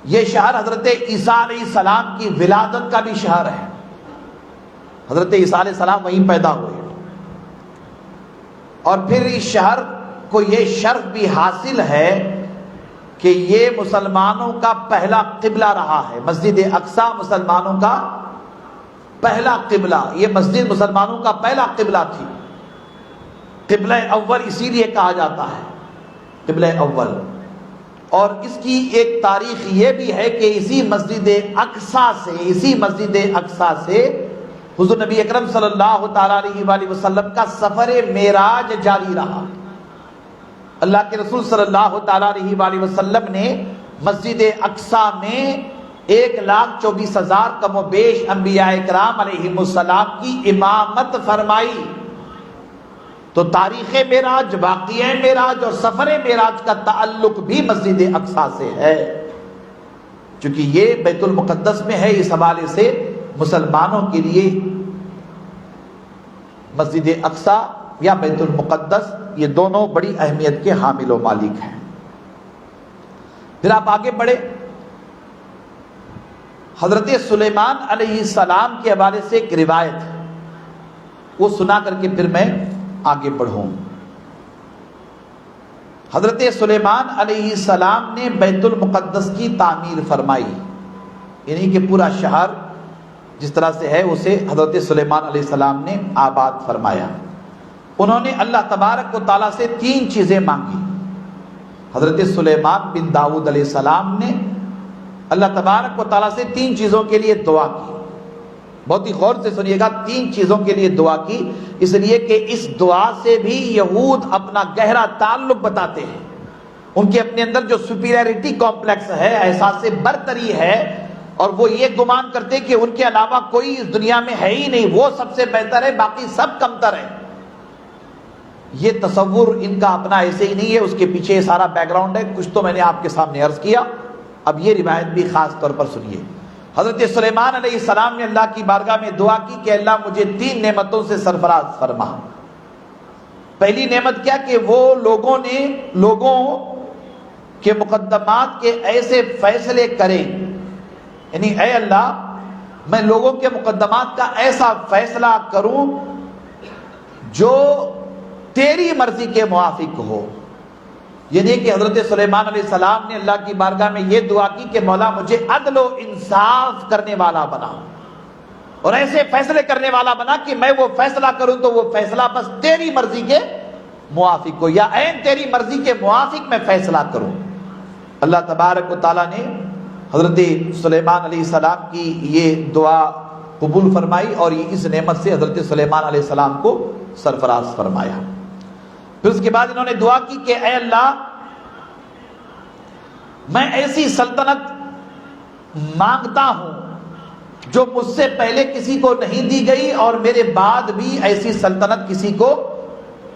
[SPEAKER 1] یہ شہر حضرت عیسیٰ علیہ السلام کی ولادت کا بھی شہر ہے، حضرت عیسیٰ علیہ السلام وہیں پیدا ہوئے، اور پھر اس شہر کو یہ شرف بھی حاصل ہے کہ یہ مسلمانوں کا پہلا قبلہ رہا ہے۔ مسجد اقصی مسلمانوں کا پہلا قبلہ، یہ مسجد مسلمانوں کا پہلا قبلہ تھی۔ قبلہ اول اسی لیے کہا جاتا ہے، قبلہ اول۔ اور اس کی ایک تاریخ یہ بھی ہے کہ اسی مسجد اقصی سے حضور نبی اکرم صلی اللہ تعالی علیہ وآلہ وسلم کا سفر معراج جاری رہا۔ اللہ کے رسول صلی اللہ تعالیٰ علیہ وآلہ وسلم نے مسجد اقصیٰ میں 1,24,000 کم و بیش انبیاء اکرام علیہم السلام کی امامت فرمائی. تو تاریخ معراج، واقعہ معراج اور سفر معراج کا تعلق بھی مسجد اقصیٰ سے ہے، چونکہ یہ بیت المقدس میں ہے. اس حوالے سے مسلمانوں کے لیے مسجد اقصیٰ یا بیت المقدس یہ دونوں بڑی اہمیت کے حامل و مالک ہیں. پھر آپ آگے بڑھے، حضرت سلیمان علیہ السلام کے حوالے سے ایک روایت ہے، وہ سنا کر کے پھر میں آگے بڑھوں. حضرت سلیمان علیہ السلام نے بیت المقدس کی تعمیر فرمائی، یعنی کہ پورا شہر جس طرح سے ہے اسے حضرت سلیمان علیہ السلام نے آباد فرمایا. انہوں نے اللہ تبارک و تعالیٰ سے 3 چیزیں مانگی. حضرت سلیمان بن داؤد علیہ السلام نے اللہ تبارک و تعالیٰ سے 3 چیزوں کے لیے دعا کی. بہت ہی غور سے سنیے گا، 3 چیزوں کے لیے دعا کی، اس لیے کہ اس دعا سے بھی یہود اپنا گہرا تعلق بتاتے ہیں. ان کے اپنے اندر جو سپیریئرٹی کمپلیکس ہے، احساس برتری ہے، اور وہ یہ گمان کرتے کہ ان کے علاوہ کوئی اس دنیا میں ہے ہی نہیں، وہ سب سے بہتر ہے، باقی سب کمتر ہے. یہ تصور ان کا اپنا ایسے ہی نہیں ہے، اس کے پیچھے یہ سارا بیک گراؤنڈ ہے. کچھ تو میں نے آپ کے سامنے عرض کیا، اب یہ روایت بھی خاص طور پر سنیے. حضرت سلیمان علیہ السلام نے اللہ کی بارگاہ میں دعا کی کہ اللہ مجھے 3 نعمتوں سے سرفراز فرما. پہلی نعمت کیا کہ وہ لوگوں کے مقدمات کے ایسے فیصلے کریں، یعنی اے اللہ میں لوگوں کے مقدمات کا ایسا فیصلہ کروں جو تیری مرضی کے موافق ہو. یعنی کہ حضرت سلیمان علیہ السلام نے اللہ کی بارگاہ میں یہ دعا کی کہ مولا مجھے عدل و انصاف کرنے والا بنا اور ایسے فیصلے کرنے والا بنا کہ میں وہ فیصلہ کروں تو وہ فیصلہ بس تیری مرضی کے موافق ہو، یا عین تیری مرضی کے موافق میں فیصلہ کروں. اللہ تبارک و تعالیٰ نے حضرت سلیمان علیہ السلام کی یہ دعا قبول فرمائی اور اس نعمت سے حضرت سلیمان علیہ السلام کو سرفراز فرمایا. پھر اس کے بعد انہوں نے دعا کی کہ اے اللہ میں ایسی سلطنت مانگتا ہوں جو مجھ سے پہلے کسی کو نہیں دی گئی اور میرے بعد بھی ایسی سلطنت کسی کو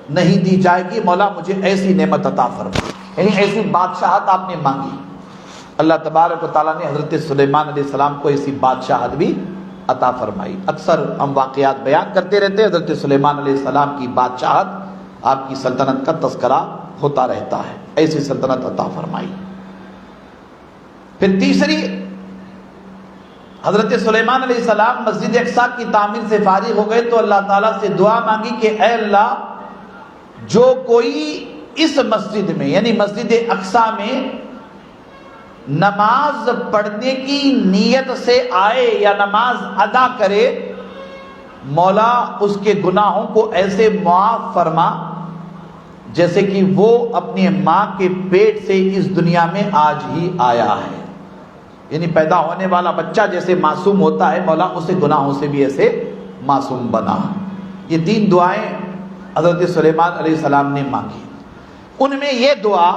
[SPEAKER 1] نہیں دی جائے گی. مولا مجھے ایسی نعمت عطا فرما، یعنی ایسی بادشاہت آپ نے مانگی. اللہ تبارک و تعالیٰ نے حضرت سلیمان علیہ السلام کو ایسی بادشاہت بھی عطا فرمائی. اکثر ہم واقعات بیان کرتے رہتے ہیں، حضرت سلیمان علیہ السلام کی بادشاہت، آپ کی سلطنت کا تذکرہ ہوتا رہتا ہے. ایسی سلطنت عطا فرمائی. پھر تیسری، حضرت سلیمان علیہ السلام مسجد اقصیٰ کی تعمیر سے فارغ ہو گئے تو اللہ تعالیٰ سے دعا مانگی کہ اے اللہ جو کوئی اس مسجد میں یعنی مسجد اقصیٰ میں نماز پڑھنے کی نیت سے آئے یا نماز ادا کرے، مولا اس کے گناہوں کو ایسے معاف فرما جیسے کہ وہ اپنی ماں کے پیٹ سے اس دنیا میں آج ہی آیا ہے. یعنی پیدا ہونے والا بچہ جیسے معصوم ہوتا ہے، مولا اسے گناہوں سے بھی ایسے معصوم بنا. یہ 3 دعائیں حضرت سلیمان علیہ السلام نے مانگی. ان میں یہ دعا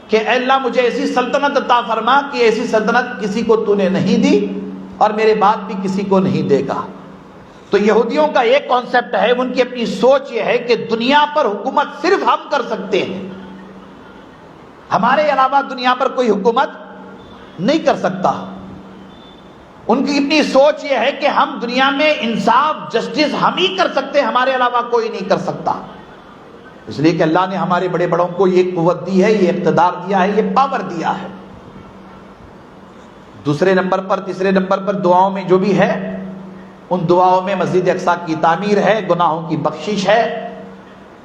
[SPEAKER 1] کہ اے اللہ مجھے ایسی سلطنت عطا فرما کہ ایسی سلطنت کسی کو تو نے نہیں دی اور میرے بعد بھی کسی کو نہیں دے گا. تو یہودیوں کا ایک کانسیپٹ ہے، ان کی اپنی سوچ یہ ہے کہ دنیا پر حکومت صرف ہم کر سکتے ہیں، ہمارے علاوہ دنیا پر کوئی حکومت نہیں کر سکتا. ان کی اپنی سوچ یہ ہے کہ ہم دنیا میں انصاف جسٹس ہم ہی کر سکتے ہیں، ہمارے علاوہ کوئی نہیں کر سکتا. اس لیے کہ اللہ نے ہمارے بڑے بڑوں کو یہ قوت دی ہے، یہ اقتدار دیا ہے، یہ پاور دیا ہے. دوسرے نمبر پر، تیسرے نمبر پر دعاؤں میں جو بھی ہے، ان دعاؤں میں مسجد اقصیٰ کی تعمیر ہے، گناہوں کی بخشش ہے،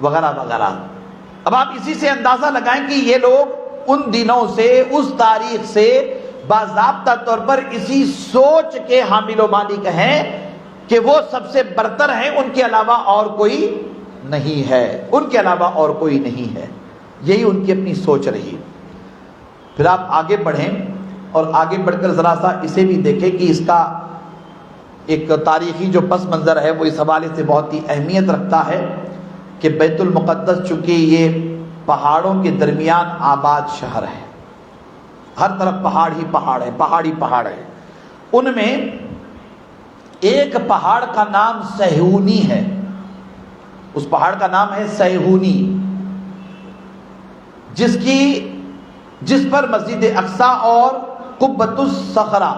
[SPEAKER 1] وغیرہ وغیرہ. اب آپ اسی سے اندازہ لگائیں کہ یہ لوگ ان دنوں سے، اس تاریخ سے باضابطہ طور پر اسی سوچ کے حامل و مالک ہیں کہ وہ سب سے برتر ہیں، ان کے علاوہ اور کوئی نہیں ہے، ان کے علاوہ اور کوئی نہیں ہے. یہی ان کی اپنی سوچ رہی. پھر آپ آگے بڑھیں اور آگے بڑھ کر ذرا سا اسے بھی دیکھیں کہ اس کا ایک تاریخی جو پس منظر ہے وہ اس حوالے سے بہت ہی اہمیت رکھتا ہے کہ بیت المقدس چونکہ یہ پہاڑوں کے درمیان آباد شہر ہے، ہر طرف پہاڑ ہی پہاڑ ہے، پہاڑی پہاڑ ہے۔ ان میں ایک پہاڑ کا نام سیہونی ہے، اس پہاڑ کا نام ہے سیہونی، جس پر مسجد اقصی اور قبۃ الصخرہ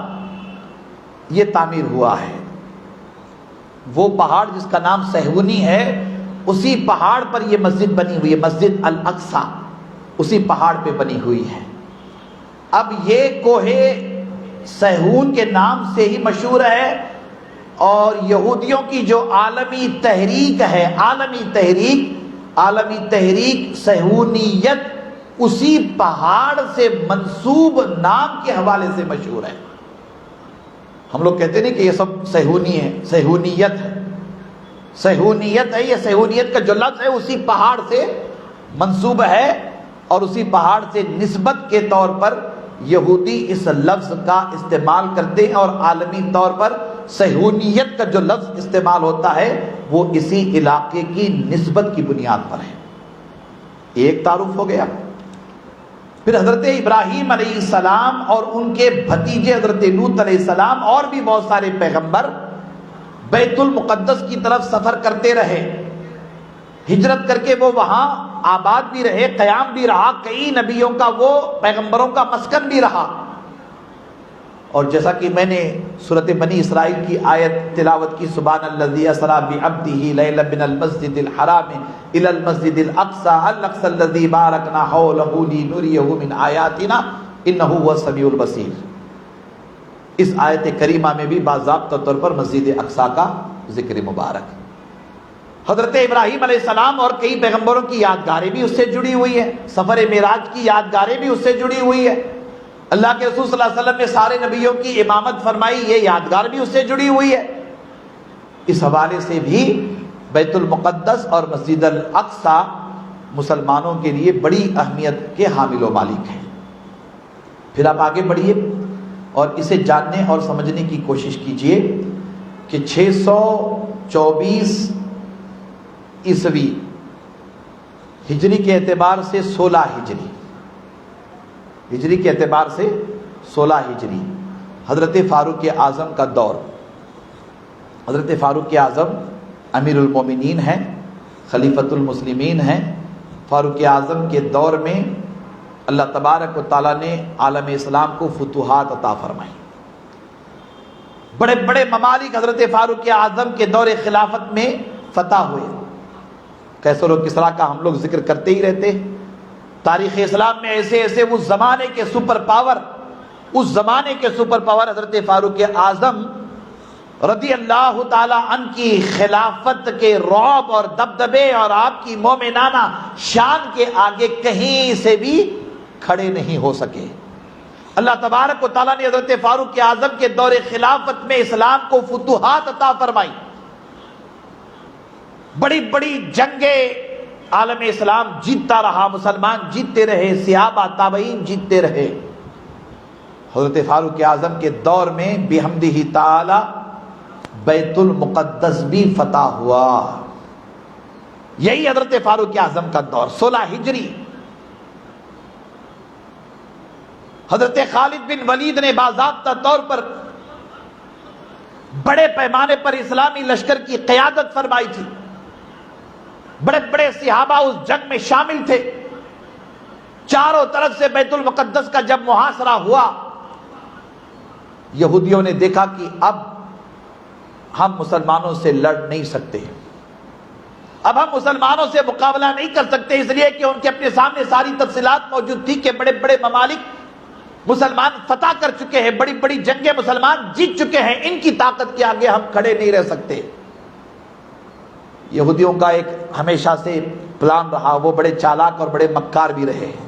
[SPEAKER 1] یہ تعمیر ہوا ہے۔ وہ پہاڑ جس کا نام سیہونی ہے، اسی پہاڑ پر یہ مسجد بنی ہوئی ہے، مسجد الاقصی اسی پہاڑ پہ بنی ہوئی ہے۔ اب یہ کوہ سیہون کے نام سے ہی مشہور ہے، اور یہودیوں کی جو عالمی تحریک ہے، عالمی تحریک سیہونیت اسی پہاڑ سے منسوب نام کے حوالے سے مشہور ہے۔ ہم لوگ کہتے نہیں کہ یہ سب سیہونی ہے، سیہونیت ہے، یہ سیہونیت کا جو لفظ ہے اسی پہاڑ سے منسوب ہے، اور اسی پہاڑ سے نسبت کے طور پر یہودی اس لفظ کا استعمال کرتے ہیں، اور عالمی طور پر سیہونیت کا جو لفظ استعمال ہوتا ہے وہ اسی علاقے کی نسبت کی بنیاد پر ہے۔ ایک تعارف ہو گیا۔ پھر حضرت ابراہیم علیہ السلام اور ان کے بھتیجے حضرت لوط علیہ السلام اور بھی بہت سارے پیغمبر بیت المقدس کی طرف سفر کرتے رہے، ہجرت کر کے وہ وہاں آباد بھی رہے، قیام بھی رہا، کئی نبیوں کا وہ پیغمبروں کا مسکن بھی رہا۔ اور جیسا کہ میں نے سورۃ بنی اسرائیل کی آیت تلاوت کی، سبحان الذی اسری بعبدہ لیلا من المسجد الحرام الی المسجد الاقصی الذی بارکنا حولہ لنریہ من آیاتنا انہ هو السمیع البصیر۔ اس آیت کریمہ میں بھی باضابطہ طور پر مسجد اقصی کا ذکر مبارک۔ حضرت ابراہیم علیہ السلام اور کئی پیغمبروں کی یادگاریں بھی اس سے جڑی ہوئی ہیں، سفر معراج کی یادگاریں بھی اس سے جڑی ہوئی ہے۔ اللہ کے رسول صلی اللہ علیہ وسلم نے سارے نبیوں کی امامت فرمائی، یہ یادگار بھی اس سے جڑی ہوئی ہے۔ اس حوالے سے بھی بیت المقدس اور مسجد الاقصی مسلمانوں کے لیے بڑی اہمیت کے حامل و مالک ہیں۔ پھر آپ آگے بڑھیے اور اسے جاننے اور سمجھنے کی کوشش کیجئے کہ 624 عیسوی ہجری کے اعتبار سے 16 ہجری کے اعتبار سے 16 ہجری، حضرت فاروق اعظم کا دور۔ حضرت فاروق اعظم امیر المومنین ہیں، خلیفۃ المسلمین ہیں۔ فاروق اعظم کے دور میں اللہ تبارک و تعالیٰ نے عالم اسلام کو فتوحات عطا فرمائی، بڑے بڑے ممالک حضرت فاروق اعظم کے دور خلافت میں فتح ہوئے۔ کیسر و کسریٰ کا ہم لوگ ذکر کرتے ہی رہتے ہیں۔ تاریخ اسلام میں ایسے اس زمانے کے سپر پاور حضرت فاروق اعظم رضی اللہ تعالی عنہ کی خلافت کے رعب اور دبدبے اور آپ کی مومنانہ شان کے آگے کہیں سے بھی کھڑے نہیں ہو سکے۔ اللہ تبارک و تعالیٰ نے حضرت فاروق اعظم کے دور خلافت میں اسلام کو فتوحات عطا فرمائی، بڑی بڑی جنگیں عالم اسلام جیتتا رہا، مسلمان جیتتے رہے، صحابہ تابعین جیتتے رہے۔ حضرت فاروق اعظم کے دور میں بحمدہ تعالی بیت المقدس بھی فتح ہوا۔ یہی حضرت فاروق اعظم کا دور 16 ہجری۔ حضرت خالد بن ولید نے باضابطہ طور پر بڑے پیمانے پر اسلامی لشکر کی قیادت فرمائی تھی، بڑے بڑے صحابہ اس جنگ میں شامل تھے۔ چاروں طرف سے بیت المقدس کا جب محاصرہ ہوا، یہودیوں نے دیکھا کہ اب ہم مسلمانوں سے لڑ نہیں سکتے، اب ہم مسلمانوں سے مقابلہ نہیں کر سکتے، اس لیے کہ ان کے اپنے سامنے ساری تفصیلات موجود تھی کہ بڑے بڑے ممالک مسلمان فتح کر چکے ہیں، بڑی بڑی جنگیں مسلمان جیت چکے ہیں، ان کی طاقت کے آگے ہم کھڑے نہیں رہ سکتے۔ یہودیوں کا ایک ہمیشہ سے پلان رہا، وہ بڑے چالاک اور بڑے مکار بھی رہے ہیں۔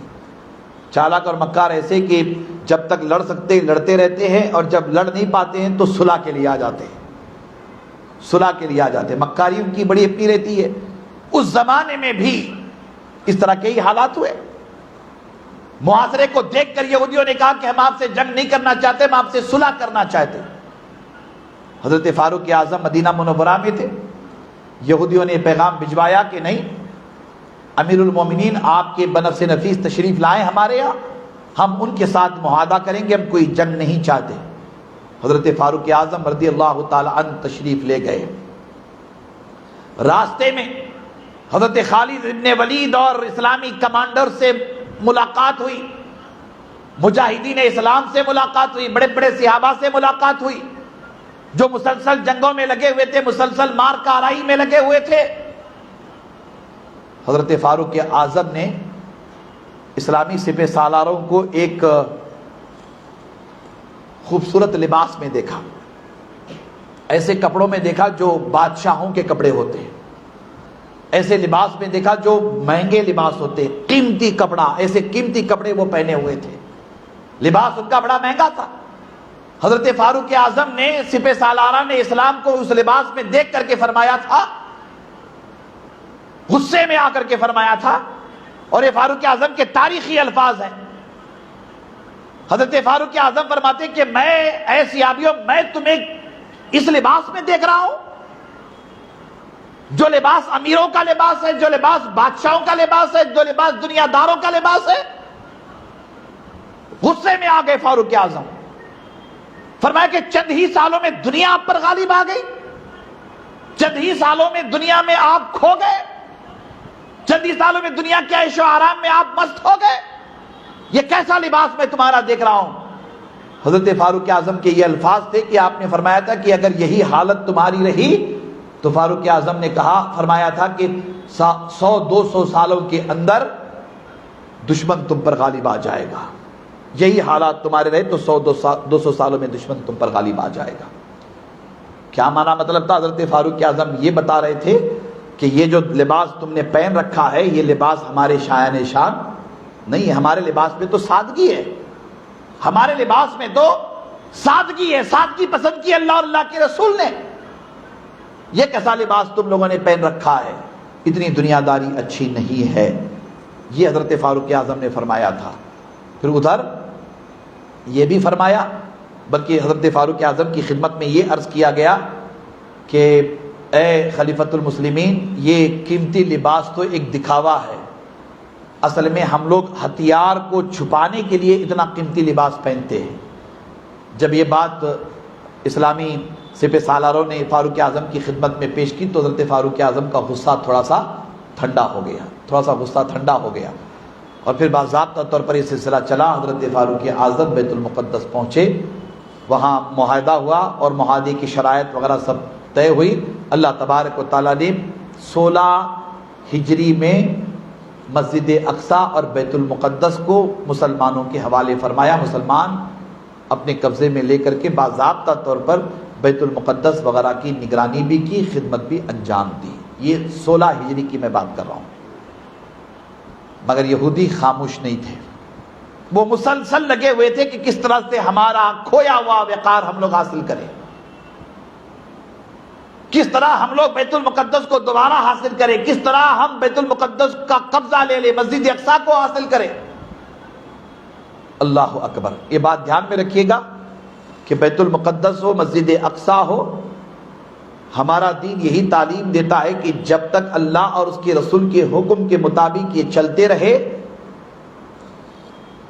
[SPEAKER 1] چالاک اور مکار ایسے کہ جب تک لڑ سکتے لڑتے رہتے ہیں، اور جب لڑ نہیں پاتے ہیں تو صلح کے لیے آ جاتے ہیں، صلح کے لیے آ جاتے ہیں۔ مکاری ان کی بڑی اپنی رہتی ہے۔ اس زمانے میں بھی اس طرح کے ہی حالات ہوئے۔ محاصرے کو دیکھ کر یہودیوں نے کہا کہ ہم آپ سے جنگ نہیں کرنا چاہتے، ہم آپ سے صلح کرنا چاہتے۔ حضرت فاروق اعظم مدینہ منورہ میں تھے، یہودیوں نے پیغام بھجوایا کہ نہیں، امیر المومنین آپ کے بنفس نفیس تشریف لائیں ہمارے یہاں، ہم ان کے ساتھ معاہدہ کریں گے، ہم کوئی جنگ نہیں چاہتے۔ حضرت فاروق اعظم رضی اللہ تعالی عنہ تشریف لے گئے۔ راستے میں حضرت خالد بن ولید اور اسلامی کمانڈر سے ملاقات ہوئی، مجاہدین اسلام سے ملاقات ہوئی، بڑے بڑے صحابہ سے ملاقات ہوئی جو مسلسل جنگوں میں لگے ہوئے تھے، مسلسل مار کارائی میں لگے ہوئے تھے۔ حضرت فاروق اعظم نے اسلامی سپہ سالاروں کو ایک خوبصورت لباس میں دیکھا، ایسے کپڑوں میں دیکھا جو بادشاہوں کے کپڑے ہوتے ہیں، ایسے لباس میں دیکھا جو مہنگے لباس ہوتے ہیں، قیمتی کپڑا، ایسے قیمتی کپڑے وہ پہنے ہوئے تھے، لباس ان کا بڑا مہنگا تھا۔ حضرت فاروق اعظم نے سپہ سالارہ نے اسلام کو اس لباس میں دیکھ کر کے فرمایا تھا، غصے میں آ کر کے فرمایا تھا، اور یہ فاروق اعظم کے تاریخی الفاظ ہیں۔ حضرت فاروق اعظم فرماتے ہیں کہ اے صحابیوں، میں تمہیں اس لباس میں دیکھ رہا ہوں، جو لباس امیروں کا لباس ہے، جو لباس بادشاہوں کا لباس ہے، جو لباس دنیا داروں کا لباس ہے۔ غصے میں آ گئے فاروق اعظم، فرمایا کہ چند ہی سالوں میں دنیا آپ پر غالب آ گئی، چند ہی سالوں میں دنیا میں آپ کھو گئے، چند ہی سالوں میں دنیا کے عیش و آرام میں آپ مست ہو گئے، یہ کیسا لباس میں تمہارا دیکھ رہا ہوں۔ حضرت فاروق اعظم کے یہ الفاظ تھے کہ آپ نے فرمایا تھا کہ اگر یہی حالت تمہاری رہی تو فاروق اعظم نے فرمایا تھا کہ 100-200 سالوں کے اندر دشمن تم پر غالب آ جائے گا، یہی حالات تمہارے رہے تو 100-200 سالوں میں دشمن تم پر غالب آ جائے گا۔ کیا معنی مطلب تھا؟ حضرت فاروق اعظم یہ بتا رہے تھے کہ یہ جو لباس تم نے پہن رکھا ہے، یہ لباس ہمارے شایان شان نہیں ہے، ہمارے لباس میں تو سادگی ہے، ہمارے لباس میں تو سادگی ہے، سادگی پسند کی اللہ اور اللہ کے رسول نے۔ یہ کیسا لباس تم لوگوں نے پہن رکھا ہے، اتنی دنیا داری اچھی نہیں ہے، یہ حضرت فاروق اعظم نے فرمایا تھا۔ پھر ادھر یہ بھی فرمایا، بلکہ حضرت فاروق اعظم کی خدمت میں یہ عرض کیا گیا کہ اے خلیفۃ المسلمین، یہ قیمتی لباس تو ایک دکھاوا ہے، اصل میں ہم لوگ ہتھیار کو چھپانے کے لیے اتنا قیمتی لباس پہنتے ہیں۔ جب یہ بات اسلامی سپہ سالاروں نے فاروق اعظم کی خدمت میں پیش کی تو حضرت فاروق اعظم کا غصہ تھوڑا سا ٹھنڈا ہو گیا، اور پھر باضابطہ طور پر یہ سلسلہ چلا۔ حضرت فاروق اعظم بیت المقدس پہنچے، وہاں معاہدہ ہوا اور معاہدے کی شرائط وغیرہ سب طے ہوئی۔ اللہ تبارک و تعالیٰ نے 16 ہجری میں مسجد اقصیٰ اور بیت المقدس کو مسلمانوں کے حوالے فرمایا، مسلمان اپنے قبضے میں لے کر کے باضابطہ طور پر بیت المقدس وغیرہ کی نگرانی بھی کی، خدمت بھی انجام دی۔ یہ 16 ہجری کی میں بات کر رہا ہوں، مگر یہودی خاموش نہیں تھے، وہ مسلسل لگے ہوئے تھے کہ کس طرح سے ہمارا کھویا ہوا وقار ہم لوگ حاصل کریں، کس طرح ہم لوگ بیت المقدس کو دوبارہ حاصل کریں، کس طرح ہم بیت المقدس کا قبضہ لے لیں، مسجد اقصیٰ کو حاصل کریں۔ اللہ اکبر، یہ بات دھیان میں رکھیے گا کہ بیت المقدس ہو، مسجد اقصیٰ ہو، ہمارا دین یہی تعلیم دیتا ہے کہ جب تک اللہ اور اس کے رسول کے حکم کے مطابق یہ چلتے رہے،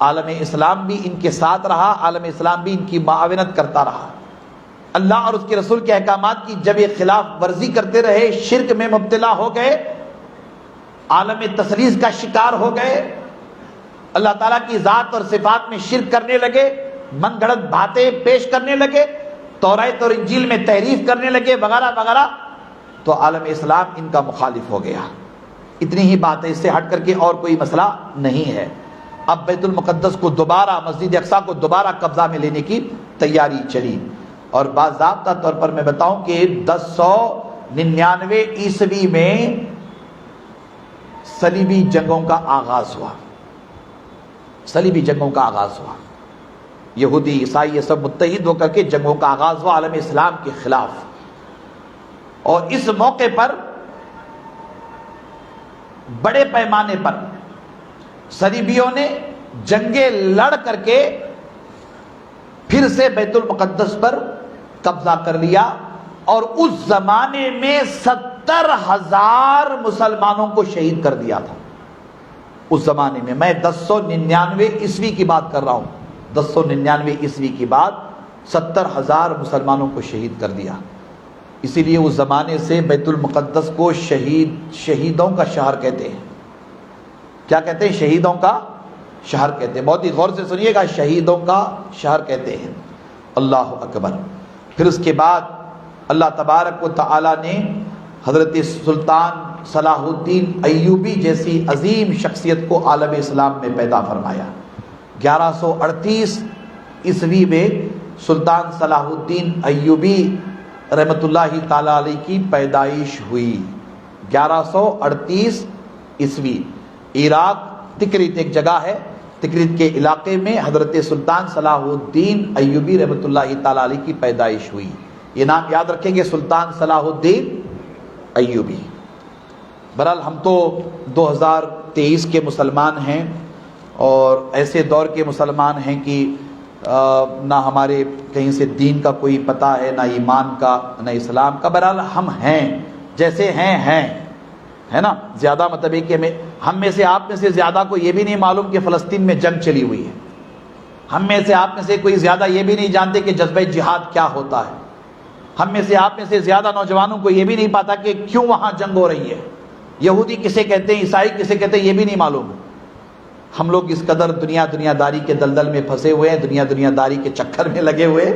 [SPEAKER 1] عالم اسلام بھی ان کے ساتھ رہا، عالم اسلام بھی ان کی معاونت کرتا رہا۔ اللہ اور اس کے رسول کے احکامات کی جب یہ خلاف ورزی کرتے رہے، شرک میں مبتلا ہو گئے، عالم تثلیث کا شکار ہو گئے، اللہ تعالیٰ کی ذات اور صفات میں شرک کرنے لگے، من گھڑت باتیں پیش کرنے لگے، توریت اور انجیل میں تحریف کرنے لگے وغیرہ وغیرہ، تو عالم اسلام ان کا مخالف ہو گیا۔ اتنی ہی بات ہے، اس سے ہٹ کر کے اور کوئی مسئلہ نہیں ہے۔ اب بیت المقدس کو دوبارہ، مسجد اقصیٰ کو دوبارہ قبضہ میں لینے کی تیاری چلی، اور باضابطہ طور پر میں بتاؤں کہ 1099 عیسوی میں صلیبی جنگوں کا آغاز ہوا، صلیبی جنگوں کا آغاز ہوا، یہودی عیسائی یہ سب متحد ہو کر کے جنگوں کا آغاز ہوا عالم اسلام کے خلاف۔ اور اس موقع پر بڑے پیمانے پر صلیبیوں نے جنگیں لڑ کر کے پھر سے بیت المقدس پر قبضہ کر لیا، اور اس زمانے میں 70,000 مسلمانوں کو شہید کر دیا تھا۔ اس زمانے میں، میں 1099 عیسوی کی بات کر رہا ہوں، 1099 عیسوی کی بات، 70,000 مسلمانوں کو شہید کر دیا۔ اسی لیے اس زمانے سے بیت المقدس کو شہیدوں کا شہر کہتے ہیں۔ کیا کہتے ہیں؟ شہیدوں کا شہر کہتے ہیں۔ بہت ہی غور سے سنیے گا، شہیدوں کا شہر کہتے ہیں۔ اللہ اکبر۔ پھر اس کے بعد اللہ تبارک و تعالی نے حضرت سلطان صلاح الدین ایوبی جیسی عظیم شخصیت کو عالم اسلام میں پیدا فرمایا۔ 1138 عیسوی میں سلطان صلاح الدین ایوبی رحمۃ اللہ تعالی علیہ کی پیدائش ہوئی۔ 1138 عیسوی، عراق تکریت ایک جگہ ہے، تکریت کے علاقے میں حضرت سلطان صلاح الدین ایوبی رحمۃ اللہ تعالی علیہ کی پیدائش ہوئی۔ یہ نام یاد رکھیں گے، سلطان صلاح الدین ایوبی۔ بہرحال ہم تو 2023 کے مسلمان ہیں، اور ایسے دور کے مسلمان ہیں کہ نہ ہمارے کہیں سے دین کا کوئی پتہ ہے، نہ ایمان کا، نہ اسلام کا۔ بہرحال ہم ہیں جیسے ہیں ہے نا۔ زیادہ مطلب ہے کہ ہم میں سے، آپ میں سے زیادہ کو یہ بھی نہیں معلوم کہ فلسطین میں جنگ چلی ہوئی ہے۔ ہم میں سے، آپ میں سے کوئی زیادہ یہ بھی نہیں جانتے کہ جذبہ جہاد کیا ہوتا ہے۔ ہم میں سے، آپ میں سے زیادہ نوجوانوں کو یہ بھی نہیں پتا کہ کیوں وہاں جنگ ہو رہی ہے، یہودی کسے کہتے ہیں، عیسائی کسے کہتے ہیں، یہ بھی نہیں معلوم۔ ہم لوگ اس قدر دنیا داری کے دلدل میں پھنسے ہوئے ہیں، دنیا داری کے چکر میں لگے ہوئے۔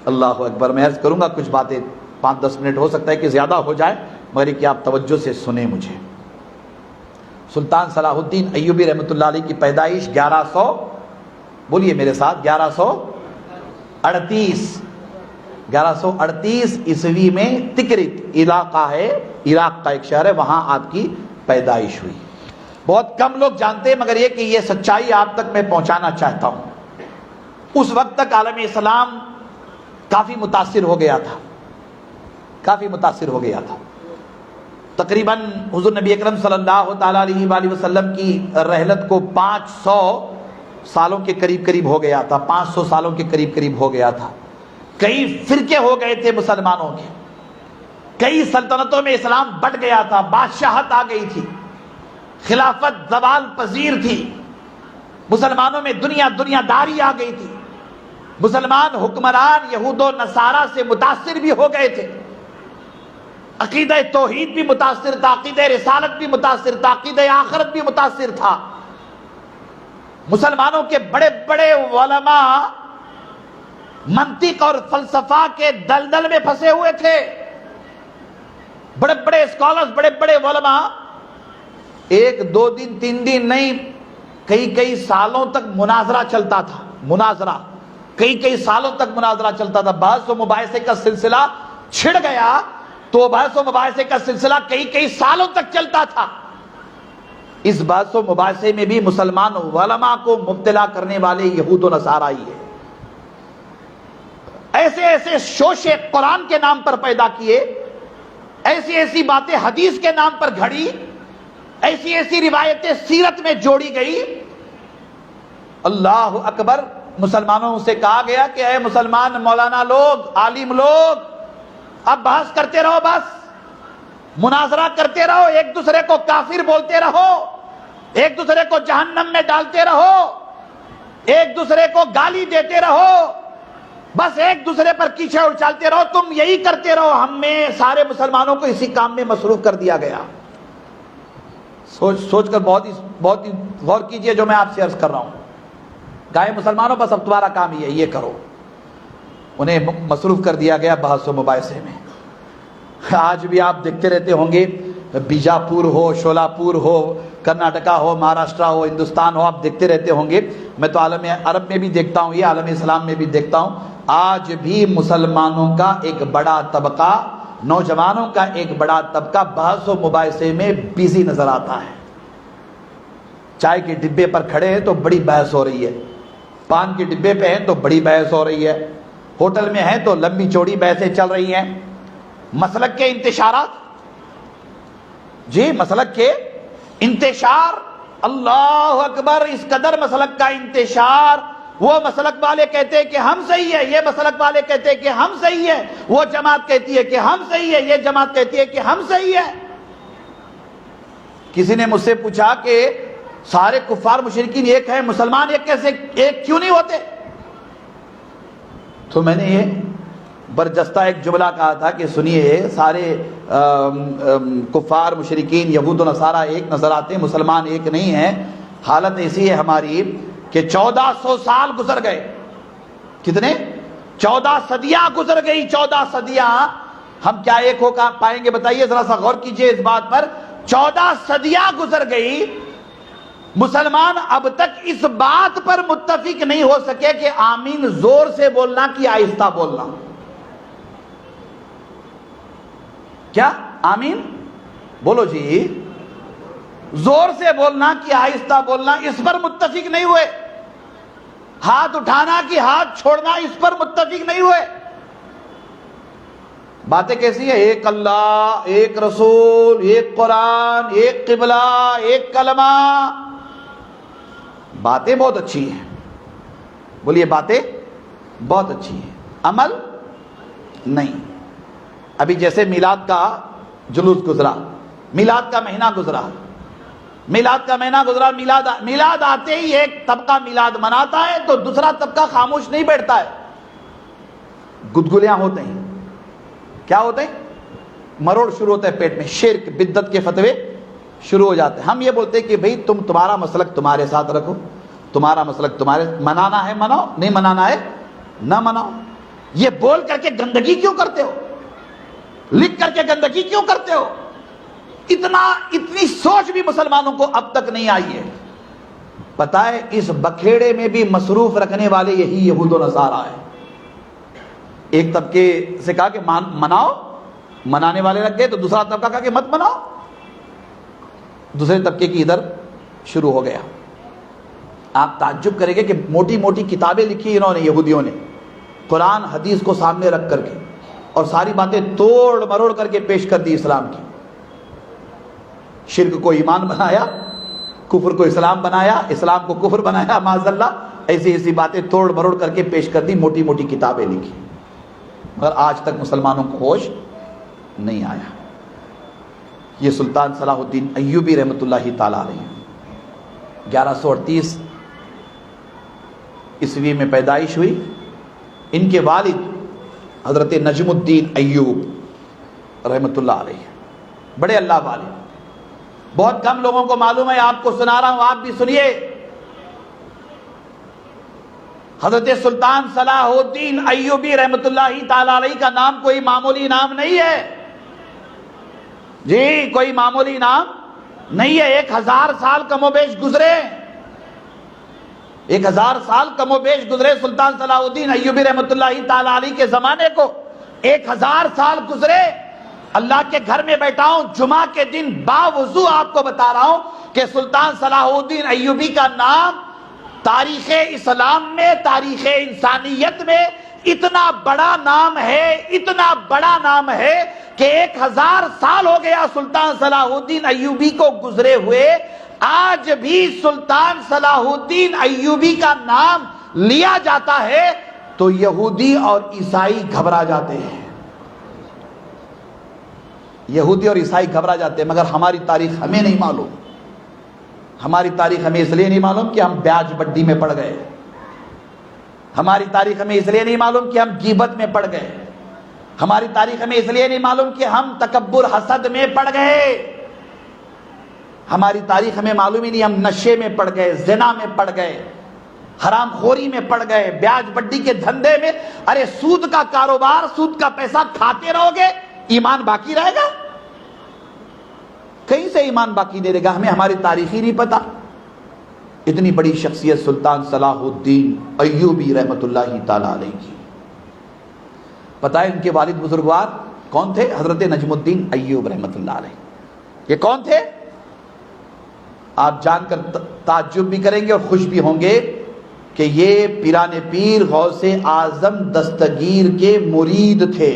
[SPEAKER 1] اللہ اکبر۔ میں عرض کروں گا کچھ باتیں، 5-10 منٹ ہو سکتا ہے کہ زیادہ ہو جائے، مگر کہ آپ توجہ سے سنیں مجھے۔ سلطان صلاح الدین ایوبی رحمۃ اللہ علیہ کی پیدائش 1100، بولیے میرے ساتھ، 1138 عیسوی میں تکریت علاقہ ہے، عراق کا ایک شہر ہے، وہاں آپ کی پیدائش ہوئی۔ بہت کم لوگ جانتے ہیں، مگر یہ کہ یہ سچائی آپ تک میں پہنچانا چاہتا ہوں۔ اس وقت تک عالم اسلام کافی متاثر ہو گیا تھا، تقریباً حضور نبی اکرم صلی اللہ تعالیٰ علیہ وآلہ وسلم کی رحلت کو 500 سالوں کے قریب ہو گیا تھا، 500 سالوں کے قریب ہو گیا تھا۔ کئی فرقے ہو گئے تھے مسلمانوں کے، کئی سلطنتوں میں اسلام بٹ گیا تھا، بادشاہت آ گئی تھی، خلافت زوال پذیر تھی، مسلمانوں میں دنیا داری آ گئی تھی، مسلمان حکمران یہود و نصارہ سے متاثر بھی ہو گئے تھے، عقیدہ توحید بھی متاثر تھا، عقیدہ رسالت بھی متاثر تھا، عقیدہ آخرت بھی متاثر تھا۔ مسلمانوں کے بڑے بڑے علماء منطق اور فلسفہ کے دلدل میں پھنسے ہوئے تھے، بڑے بڑے اسکالرز، بڑے بڑے علماء 1-2 دن 3 دن نہیں، کئی سالوں تک مناظرہ چلتا تھا، کئی سالوں تک مناظرہ چلتا تھا۔ بحث و مباحثے کا سلسلہ چھڑ گیا تو بحث و مباحثے کا سلسلہ کئی سالوں تک چلتا تھا۔ اس بحث و مباحثے میں بھی مسلمان علماء کو مبتلا کرنے والے یہود و نصارہ ہی ہیں۔ ایسے شوشے قرآن کے نام پر پیدا کیے، ایسی باتیں حدیث کے نام پر گھڑی، ایسی روایتیں سیرت میں جوڑی گئی۔ اللہ اکبر۔ مسلمانوں سے کہا گیا کہ اے مسلمان مولانا لوگ، عالم لوگ، اب بحث کرتے رہو، بس مناظرہ کرتے رہو، ایک دوسرے کو کافر بولتے رہو، ایک دوسرے کو جہنم میں ڈالتے رہو، ایک دوسرے کو گالی دیتے رہو، بس ایک دوسرے پر کیچڑ اچھالتے رہو، تم یہی کرتے رہو۔ ہم میں سارے مسلمانوں کو اسی کام میں مصروف کر دیا گیا۔ سوچ کر بہت ہی غور کیجئے جو میں آپ سے عرض کر رہا ہوں۔ گائے مسلمانوں، بس اب تمہارا کام یہ کرو۔ انہیں مصروف کر دیا گیا بحث و مباحثے میں۔ آج بھی آپ دیکھتے رہتے ہوں گے، بیجاپور ہو، شولاپور ہو، کرناٹکا ہو، مہاراشٹرا ہو، ہندوستان ہو، آپ دیکھتے رہتے ہوں گے۔ میں تو عالم عرب میں بھی دیکھتا ہوں، یہ عالم اسلام میں بھی دیکھتا ہوں، آج بھی مسلمانوں کا ایک بڑا طبقہ، نوجوانوں کا ایک بڑا طبقہ بحث و مباحثے میں بیزی نظر آتا ہے۔ چائے کے ڈبے پر کھڑے ہیں تو بڑی بحث ہو رہی ہے، پان کے ڈبے پہ ہیں تو بڑی بحث ہو رہی ہے، ہوٹل میں ہیں تو لمبی چوڑی بحثیں چل رہی ہیں۔ مسلک کے انتشارات، جی مسلک کے انتشار، اللہ اکبر، اس قدر مسلک کا انتشار، وہ مسلک والے کہتے ہیں کہ ہم صحیح ہے، یہ مسلک والے کہتے ہیں کہ ہم صحیح ہے، وہ جماعت کہتی ہے کہ ہم صحیح ہے، یہ جماعت کہتی ہے کہ ہم صحیح ہے۔ کسی نے مجھ سے پوچھا کہ سارے کفار مشرکین ایک ہیں، مسلمان ایک کیسے ایک کیوں نہیں ہوتے؟ تو میں نے یہ برجستہ ایک جملہ کہا تھا کہ سنیے، سارے کفار مشرکین یہود و نصارہ ایک نظر آتے ہیں، مسلمان ایک نہیں ہیں۔ حالت ایسی ہے ہماری کہ 1400 سال گزر گئے۔ کتنے؟ 14 صدیاں گزر گئی، 14 صدیاں۔ ہم کیا ایک ہو پائیں گے؟ بتائیے، ذرا سا غور کیجئے اس بات پر۔ 14 صدیاں گزر گئی، مسلمان اب تک اس بات پر متفق نہیں ہو سکے کہ آمین زور سے بولنا کہ آہستہ بولنا۔ کیا آمین بولو جی، زور سے بولنا کہ آہستہ بولنا، اس پر متفق نہیں ہوئے۔ ہاتھ اٹھانا کہ ہاتھ چھوڑنا، اس پر متفق نہیں ہوئے۔ باتیں کیسی ہیں؟ ایک اللہ، ایک رسول، ایک قرآن، ایک قبلہ، ایک کلمہ۔ باتیں بہت اچھی ہیں، بولیے باتیں بہت اچھی ہیں، عمل نہیں۔ ابھی جیسے میلاد کا جلوس گزرا، میلاد کا مہینہ گزرا، میلاد کا مہینہ گزرا، میلاد آتے ہی ایک طبقہ میلاد مناتا ہے تو دوسرا طبقہ خاموش نہیں بیٹھتا ہے، گدگلیاں ہوتے ہیں۔ کیا ہوتے ہیں؟ مروڑ شروع ہوتا ہے پیٹ میں، شرک بدعت کے فتوے شروع ہو جاتے ہیں۔ ہم یہ بولتے ہیں کہ بھئی تمہارا مسلک تمہارے ساتھ رکھو، تمہارا مسلک تمہارے، منانا ہے مناؤ، نہیں منانا ہے نہ مناؤ۔ یہ بول کر کے گندگی کیوں کرتے ہو؟ لکھ کر کے گندگی کیوں کرتے ہو؟ اتنی سوچ بھی مسلمانوں کو اب تک نہیں آئی ہے۔ پتہ ہے اس بکھیڑے میں بھی مصروف رکھنے والے یہی یہود و نصارہ ہیں۔ ایک طبقے سے کہا کہ مناؤ، منانے والے لگ گئے، تو دوسرا طبقہ کہا کہ مت مناؤ، دوسرے طبقے کی ادھر شروع ہو گیا۔ آپ تعجب کریں گے کہ موٹی موٹی کتابیں لکھی انہوں نے، یہودیوں نے، قرآن حدیث کو سامنے رکھ کر کے، اور ساری باتیں توڑ مروڑ کر کے پیش کر دی اسلام کی۔ شرک کو ایمان بنایا، کفر کو اسلام بنایا، اسلام کو کفر بنایا، معاذ اللہ، ایسی ایسی باتیں توڑ مروڑ کر کے پیش کر دی، موٹی موٹی کتابیں لکھی، مگر آج تک مسلمانوں کو ہوش نہیں آیا۔ یہ سلطان صلاح الدین ایوبی رحمۃ اللہ تعالیٰ علیہ 1138 عیسوی میں پیدائش ہوئی۔ ان کے والد حضرت نجم الدین ایوب رحمۃ اللہ علیہ بڑے اللہ والے، بہت کم لوگوں کو معلوم ہے، آپ کو سنا رہا ہوں، آپ بھی سنیے۔ حضرت سلطان صلاح الدین ایوبی رحمۃ اللہ تعالیٰ علیہ کا نام کوئی معمولی نام نہیں ہے جی، کوئی معمولی نام نہیں ہے۔ 1000 سال کم و بیش گزرے، 1000 سال کم و بیش گزرے سلطان صلاح الدین ایوبی رحمۃ اللہ تعالیٰ علیہ کے زمانے کو، 1000 سال گزرے۔ اللہ کے گھر میں بیٹھا ہوں جمعہ کے دن، باوضو آپ کو بتا رہا ہوں کہ سلطان صلاح الدین ایوبی کا نام تاریخ اسلام میں، تاریخ انسانیت میں اتنا بڑا نام ہے، اتنا بڑا نام ہے کہ 1000 سال ہو گیا سلطان صلاح الدین ایوبی کو گزرے ہوئے، آج بھی سلطان صلاح الدین ایوبی کا نام لیا جاتا ہے تو یہودی اور عیسائی گھبرا جاتے ہیں، یہودی اور عیسائی گھبرا جاتے ہیں۔ مگر ہماری تاریخ ہمیں نہیں معلوم، ہماری تاریخ ہمیں اس لیے نہیں معلوم کہ ہم بیاج بڈی میں پڑ گئے، ہماری تاریخ ہمیں اس لیے نہیں معلوم کہ ہم غیبت میں پڑ گئے، ہماری تاریخ ہمیں اس لیے نہیں معلوم کہ ہم تکبر حسد میں پڑ گئے، ہماری تاریخ ہمیں معلوم ہی نہیں ہم نشے میں پڑ گئے، زنا میں پڑ گئے، حرام خوری میں پڑ گئے، بیاج بڈی کے دھندے میں۔ ارے سود کا کاروبار، سود کا پیسہ کھاتے رہو گے، ایمان باقی رہے گا؟ کہیں سے ایمان باقی نہیں رہے گا؟ ہمیں ہماری تاریخ ہی نہیں پتا۔ اتنی بڑی شخصیت سلطان صلاح الدین ایوبی رحمۃ اللہ تعالیٰ علیہ کی، پتہ ہے ان کے والد بزرگوار کون تھے؟ حضرت نجم الدین ایوب رحمۃ اللہ علیہ۔ یہ کون تھے؟ آپ جان کر تعجب بھی کریں گے اور خوش بھی ہوں گے کہ یہ پیران پیر غوث اعظم دستگیر کے مرید تھے،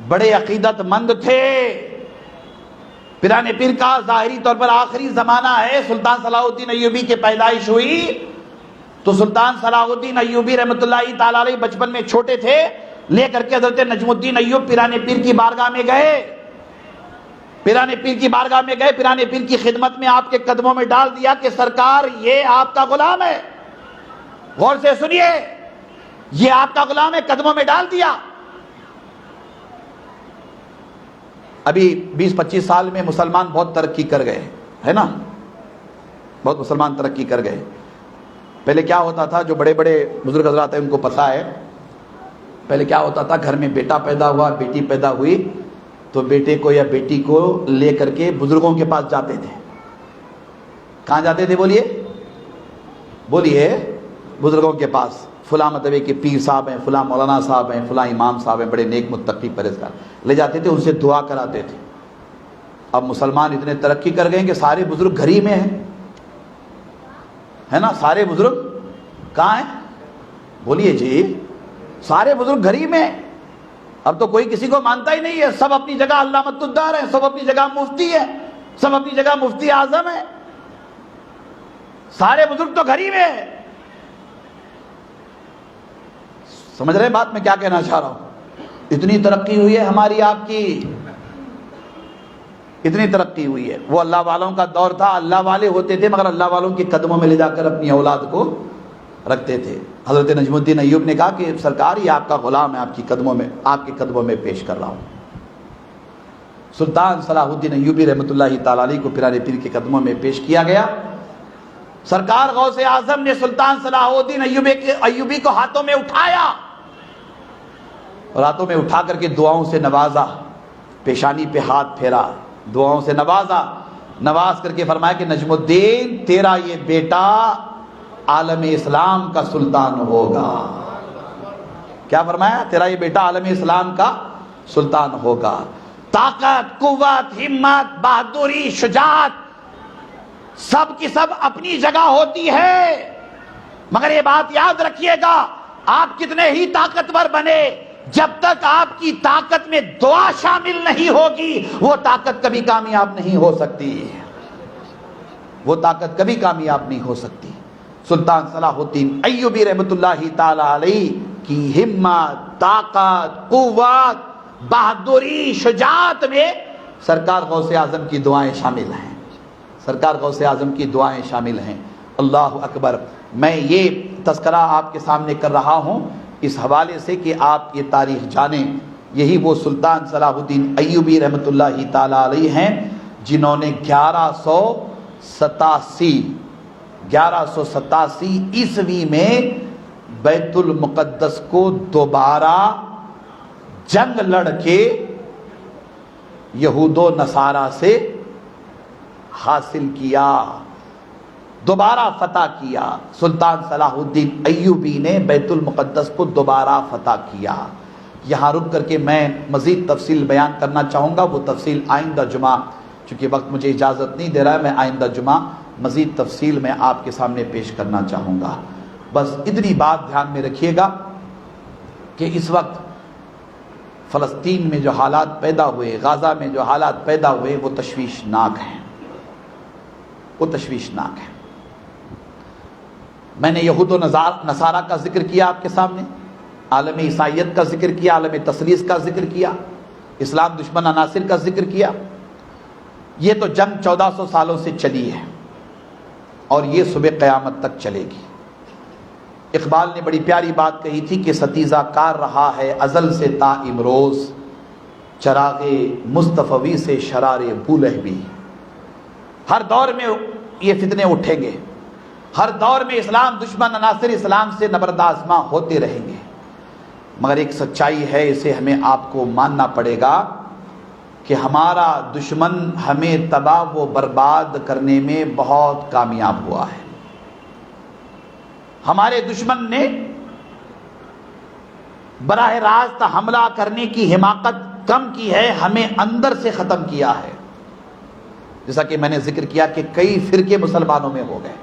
[SPEAKER 1] بڑے عقیدت مند تھے۔ پیران پیر کا ظاہری طور پر آخری زمانہ ہے، سلطان صلاح الدین ایوبی کی پیدائش ہوئی تو سلطان صلاح الدین ایوبی رحمۃ اللہ تعالیٰ علیہ بچپن میں چھوٹے تھے، لے کر کے حضرت نجم الدین ایوب پیران پیر کی بارگاہ میں گئے پیرانے پیر کی بارگاہ میں گئے، پیرانے پیر کی خدمت میں آپ کے قدموں میں ڈال دیا کہ سرکار یہ آپ کا غلام ہے، غور سے سنیے، یہ آپ کا غلام ہے، قدموں میں ڈال دیا۔ ابھی 20-25 سال میں مسلمان بہت ترقی کر گئے، ہے نا، بہت مسلمان ترقی کر گئے۔ پہلے کیا ہوتا تھا، جو بڑے بڑے بزرگ حضرات ہیں ان کو پتہ ہے، پہلے کیا ہوتا تھا، گھر میں بیٹا پیدا ہوا، بیٹی پیدا ہوئی تو بیٹے کو یا بیٹی کو لے کر کے بزرگوں کے پاس جاتے تھے۔ کہاں جاتے تھے بولیے؟ بولیے، بزرگوں کے پاس، فلاں مطلب کہ پیر صاحب ہیں، فلاں مولانا صاحب ہیں، فلاں امام صاحب ہیں، بڑے نیک متقی پرہیزگار، لے جاتے تھے، ان سے دعا کراتے تھے۔ اب مسلمان اتنے ترقی کر گئے کہ سارے بزرگ گھر ہی میں ہیں، ہے نا، سارے بزرگ کہاں ہیں بولیے جی، سارے بزرگ گھر ہی میں۔ اب تو کوئی کسی کو مانتا ہی نہیں ہے، سب اپنی جگہ علامت الدار ہیں، سب اپنی جگہ مفتی ہیں، سب اپنی جگہ مفتی اعظم ہیں، سارے بزرگ تو گھر ہی میں ہیں۔ سمجھ رہے بات میں کیا کہنا چاہ رہا ہوں؟ اتنی ترقی ہوئی ہے ہماری آپ کی، اتنی ترقی ہوئی ہے۔ وہ اللہ والوں کا دور تھا، اللہ والے ہوتے تھے مگر اللہ والوں کے قدموں میں لے جا کر اپنی اولاد کو رکھتے تھے۔ حضرت نجم الدین ایوب نے کہا کہ سرکار یہ آپ کا غلام ہے، آپ کے قدموں میں پیش کر رہا ہوں۔ سلطان صلاح الدین ایوبی رحمۃ اللہ تعالی علیہ کو پیرانے پیر کے قدموں میں پیش کیا گیا۔ سرکار غوث اعظم نے سلطان صلاح الدین ایوبی کو ہاتھوں میں اٹھایا اور ہاتھوں میں اٹھا کر کے دعاؤں سے نوازا، پیشانی پہ ہاتھ پھیرا، دعاؤں سے نوازا، نواز کر کے فرمایا کہ نجم الدین تیرا یہ بیٹا عالم اسلام کا سلطان ہوگا۔ کیا فرمایا؟ تیرا یہ بیٹا عالم اسلام کا سلطان ہوگا۔ طاقت، قوت، ہمت، بہادری، شجاعت سب کی سب اپنی جگہ ہوتی ہے، مگر یہ بات یاد رکھیے گا، آپ کتنے ہی طاقتور بنے، جب تک آپ کی طاقت میں دعا شامل نہیں ہوگی وہ طاقت کبھی کامیاب نہیں ہو سکتی، وہ طاقت کبھی کامیاب نہیں ہو سکتی۔ سلطان صلاح الدین ایوبی رحمۃ اللہ تعالی علیہ کی ہمت، طاقت، قوت، بہادری، شجاعت میں سرکار غوث اعظم کی دعائیں شامل ہیں، سرکار غوث اعظم کی دعائیں شامل ہیں۔ اللہ اکبر۔ میں یہ تذکرہ آپ کے سامنے کر رہا ہوں اس حوالے سے کہ آپ یہ تاریخ جانیں، یہی وہ سلطان صلاح الدین ایوبی رحمۃ اللہ تعالی علیہ ہیں جنہوں نے 1187 عیسوی میں بیت المقدس کو دوبارہ جنگ لڑ کے یہود و نصارہ سے حاصل کیا، دوبارہ فتح کیا۔ سلطان صلاح الدین ایوبی نے بیت المقدس کو دوبارہ فتح کیا۔ یہاں رک کر کے میں مزید تفصیل بیان کرنا چاہوں گا، وہ تفصیل آئندہ جمعہ، چونکہ وقت مجھے اجازت نہیں دے رہا ہے، میں آئندہ جمعہ مزید تفصیل میں آپ کے سامنے پیش کرنا چاہوں گا۔ بس اتنی بات دھیان میں رکھیے گا کہ اس وقت فلسطین میں جو حالات پیدا ہوئے، غزہ میں جو حالات پیدا ہوئے، وہ تشویشناک ہیں، وہ تشویشناک ہیں۔ میں نے یہود و نصارہ کا ذکر کیا آپ کے سامنے، عالم عیسائیت کا ذکر کیا، عالم تثلیث کا ذکر کیا، اسلام دشمن عناصر کا ذکر کیا۔ یہ تو جنگ 1400 سالوں سے چلی ہے اور یہ صبح قیامت تک چلے گی۔ اقبال نے بڑی پیاری بات کہی تھی کہ ستیزہ کار رہا ہے ازل سے تا امروز، چراغ مصطفی سے شرار بولہبی۔ ہر دور میں یہ فتنے اٹھیں گے، ہر دور میں اسلام دشمن عناصر اسلام سے نبردآزماں ہوتے رہیں گے، مگر ایک سچائی ہے، اسے ہمیں آپ کو ماننا پڑے گا کہ ہمارا دشمن ہمیں تباہ و برباد کرنے میں بہت کامیاب ہوا ہے۔ ہمارے دشمن نے براہ راست حملہ کرنے کی حماقت کم کی ہے، ہمیں اندر سے ختم کیا ہے۔ جیسا کہ میں نے ذکر کیا کہ کئی فرقے مسلمانوں میں ہو گئے،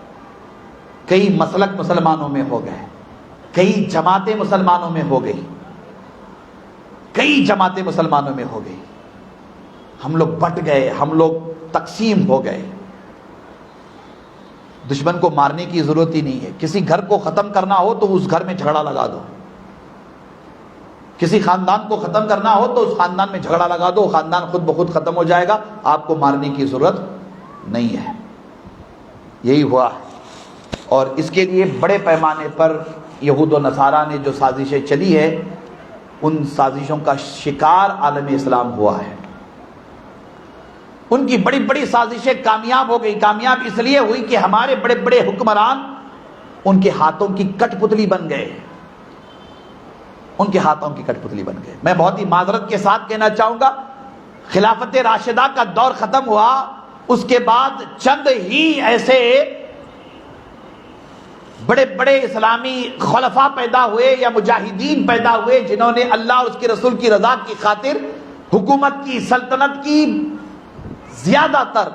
[SPEAKER 1] کئی مسلک مسلمانوں میں ہو گئے، کئی جماعتیں مسلمانوں میں ہو گئی، کئی جماعتیں مسلمانوں میں ہو گئی۔ ہم لوگ بٹ گئے، ہم لوگ تقسیم ہو گئے۔ دشمن کو مارنے کی ضرورت ہی نہیں ہے، کسی گھر کو ختم کرنا ہو تو اس گھر میں جھگڑا لگا دو، کسی خاندان کو ختم کرنا ہو تو اس خاندان میں جھگڑا لگا دو، خاندان خود بخود ختم ہو جائے گا، آپ کو مارنے کی ضرورت نہیں ہے۔ یہی ہوا، اور اس کے لیے بڑے پیمانے پر یہود و نصارہ نے جو سازشیں چلی ہے، ان سازشوں کا شکار عالم اسلام ہوا ہے۔ ان کی بڑی بڑی سازشیں کامیاب ہو گئی۔ کامیاب اس لیے ہوئی کہ ہمارے بڑے بڑے حکمران ان کے ہاتھوں کی کٹ پتلی بن گئے، ان کے ہاتھوں کی کٹ پتلی بن گئے۔ میں بہت ہی معذرت کے ساتھ کہنا چاہوں گا، خلافت راشدہ کا دور ختم ہوا، اس کے بعد چند ہی ایسے بڑے بڑے اسلامی خلفاء پیدا ہوئے یا مجاہدین پیدا ہوئے جنہوں نے اللہ اور اس کے رسول کی رضا کی خاطر حکومت کی، سلطنت کی، زیادہ تر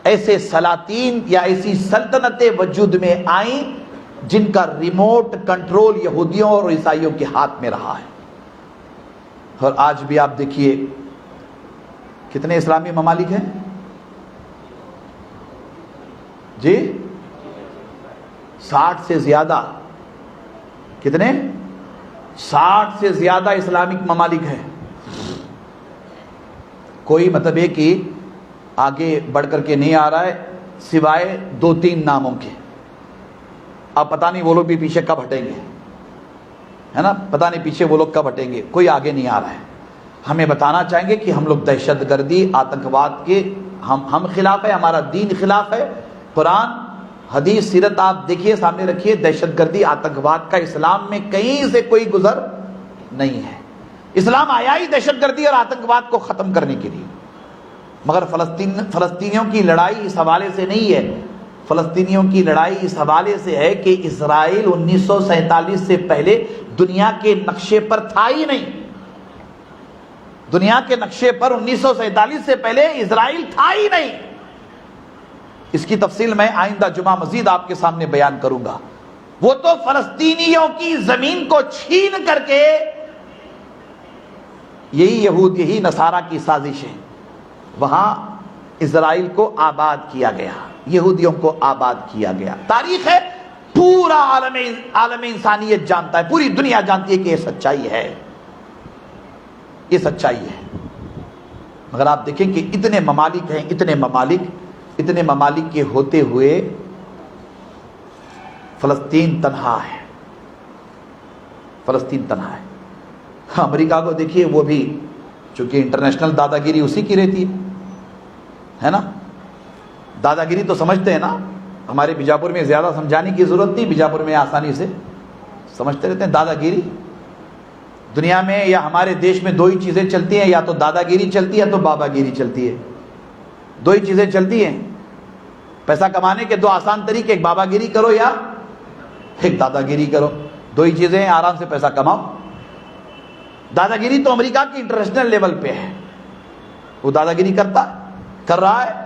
[SPEAKER 1] ایسے سلاطین یا ایسی سلطنتیں وجود میں آئیں جن کا ریموٹ کنٹرول یہودیوں اور عیسائیوں کے ہاتھ میں رہا ہے۔ اور آج بھی آپ دیکھیے کتنے اسلامی ممالک ہیں جی؟ 60 سے زیادہ۔ کتنے؟ 60 سے زیادہ اسلامک ممالک ہیں۔ کوئی مطلب ہے کہ آگے بڑھ کر کے نہیں آ رہا ہے سوائے 2-3 ناموں کے۔ اب پتہ نہیں وہ لوگ بھی پیچھے کب ہٹیں گے، ہے نا؟ پتہ نہیں پیچھے وہ لوگ کب ہٹیں گے، کوئی آگے نہیں آ رہا ہے۔ ہمیں بتانا چاہیں گے کہ ہم لوگ دہشت گردی، آتنکواد کے ہم خلاف ہے، ہمارا دین خلاف ہے۔ قرآن، حدیث، سیرت آپ دیکھیے، سامنے رکھیے، دہشت گردی، آتنکواد کا اسلام میں کہیں سے کوئی گزر نہیں ہے۔ اسلام آیا ہی دہشت گردی اور آتنکواد کو ختم کرنے کے لیے، مگر فلسطینیوں کی لڑائی اس حوالے سے نہیں ہے۔ فلسطینیوں کی لڑائی اس حوالے سے ہے کہ اسرائیل 1947 سے پہلے دنیا کے نقشے پر تھا ہی نہیں۔ دنیا کے نقشے پر 1947 سے پہلے اسرائیل تھا ہی نہیں۔ اس کی تفصیل میں آئندہ جمعہ مزید آپ کے سامنے بیان کروں گا۔ وہ تو فلسطینیوں کی زمین کو چھین کر کے، یہی یہود، یہی نصارہ کی سازش ہے، وہاں اسرائیل کو آباد کیا گیا، یہودیوں کو آباد کیا گیا۔ تاریخ ہے، پورا عالم انسانیت جانتا ہے، پوری دنیا جانتی ہے کہ یہ سچائی ہے، یہ سچائی ہے۔ مگر آپ دیکھیں کہ اتنے ممالک ہیں، اتنے ممالک کے ہوتے ہوئے فلسطین تنہا ہے، فلسطین تنہا ہے۔ امریکہ کو دیکھیے، وہ بھی چونکہ انٹرنیشنل دادا گیری اسی کی رہتی ہے نا؟ دادا گیری تو سمجھتے ہیں نا، ہمارے بیجاپور میں زیادہ سمجھانے کی ضرورت نہیں، بیجاپور میں آسانی سے سمجھتے رہتے ہیں۔ دادا گیری دنیا میں یا ہمارے دیش میں دو ہی چیزیں چلتی ہیں، یا تو دادا گیری چلتی ہے تو بابا گیری چلتی ہے، دو ہی چیزیں چلتی ہیں۔ پیسہ کمانے کے دو آسان طریقے، ایک بابا گیری کرو یا ایک دادا گیری کرو، دو ہی چیزیں ہیں، آرام سے پیسہ کماؤ۔ دادا گیری تو امریکہ کی انٹرنیشنل لیول پہ ہے، وہ دادا گیری کر رہا ہے۔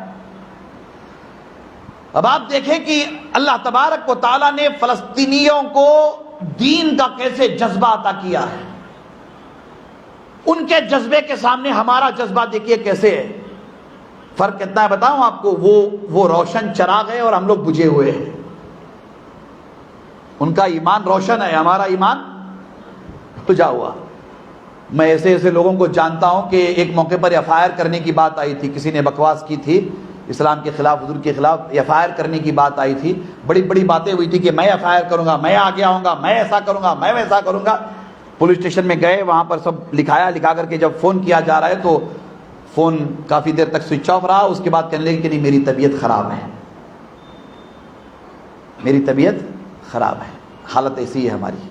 [SPEAKER 1] اب آپ دیکھیں کہ اللہ تبارک و تعالیٰ نے فلسطینیوں کو دین کا کیسے جذبہ عطا کیا ہے۔ ان کے جذبے کے سامنے ہمارا جذبہ دیکھیے کیسے ہے۔ فرق کتنا ہے بتاؤں آپ کو، وہ روشن چراغ ہے اور ہم لوگ بجھے ہوئے ہیں۔ ان کا ایمان روشن ہے، ہمارا ایمان بجھا ہوا۔ میں ایسے لوگوں کو جانتا ہوں کہ ایک موقع پر ایف آئی آر کرنے کی بات آئی تھی، کسی نے بکواس کی تھی اسلام کے خلاف، حضور کے خلاف ایف آئی آر کرنے کی بات آئی تھی، بڑی بڑی باتیں ہوئی تھی کہ میں ایف آئی آر کروں گا، میں آگے آؤں گا، میں ایسا کروں گا، میں ویسا کروں گا۔ پولیس اسٹیشن میں گئے، وہاں پر سب لکھا کر کے جب فون کیا جا رہا ہے تو فون کافی دیر تک سوئچ آف رہا۔ اس کے بعد کہنے لگے کہ نہیں، میری طبیعت خراب ہے، میری طبیعت خراب ہے۔ حالت ایسی ہے ہماری،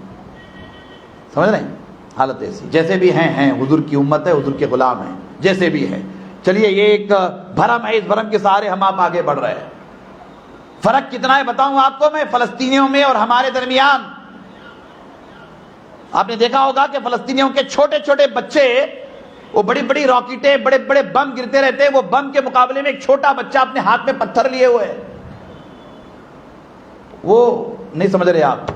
[SPEAKER 1] سمجھ رہے ہیں؟ حالت ایسی، جیسے بھی ہیں حضور کی امت ہے، حضور کے غلام ہیں، جیسے بھی ہیں۔ چلیے، یہ ایک بھرم ہے، اس بھرم کے سہارے ہم آپ آگے بڑھ رہے ہیں۔ فرق کتنا ہے بتاؤں آپ کو میں فلسطینیوں میں اور ہمارے درمیان۔ آپ نے دیکھا ہوگا کہ فلسطینیوں کے چھوٹے چھوٹے بچے، وہ بڑی بڑی راکٹیں، بڑے بڑے بم گرتے رہتے ہیں، وہ بم کے مقابلے میں ایک چھوٹا بچہ اپنے ہاتھ میں پتھر لیے ہوئے ہے۔ وہ نہیں سمجھ رہے آپ،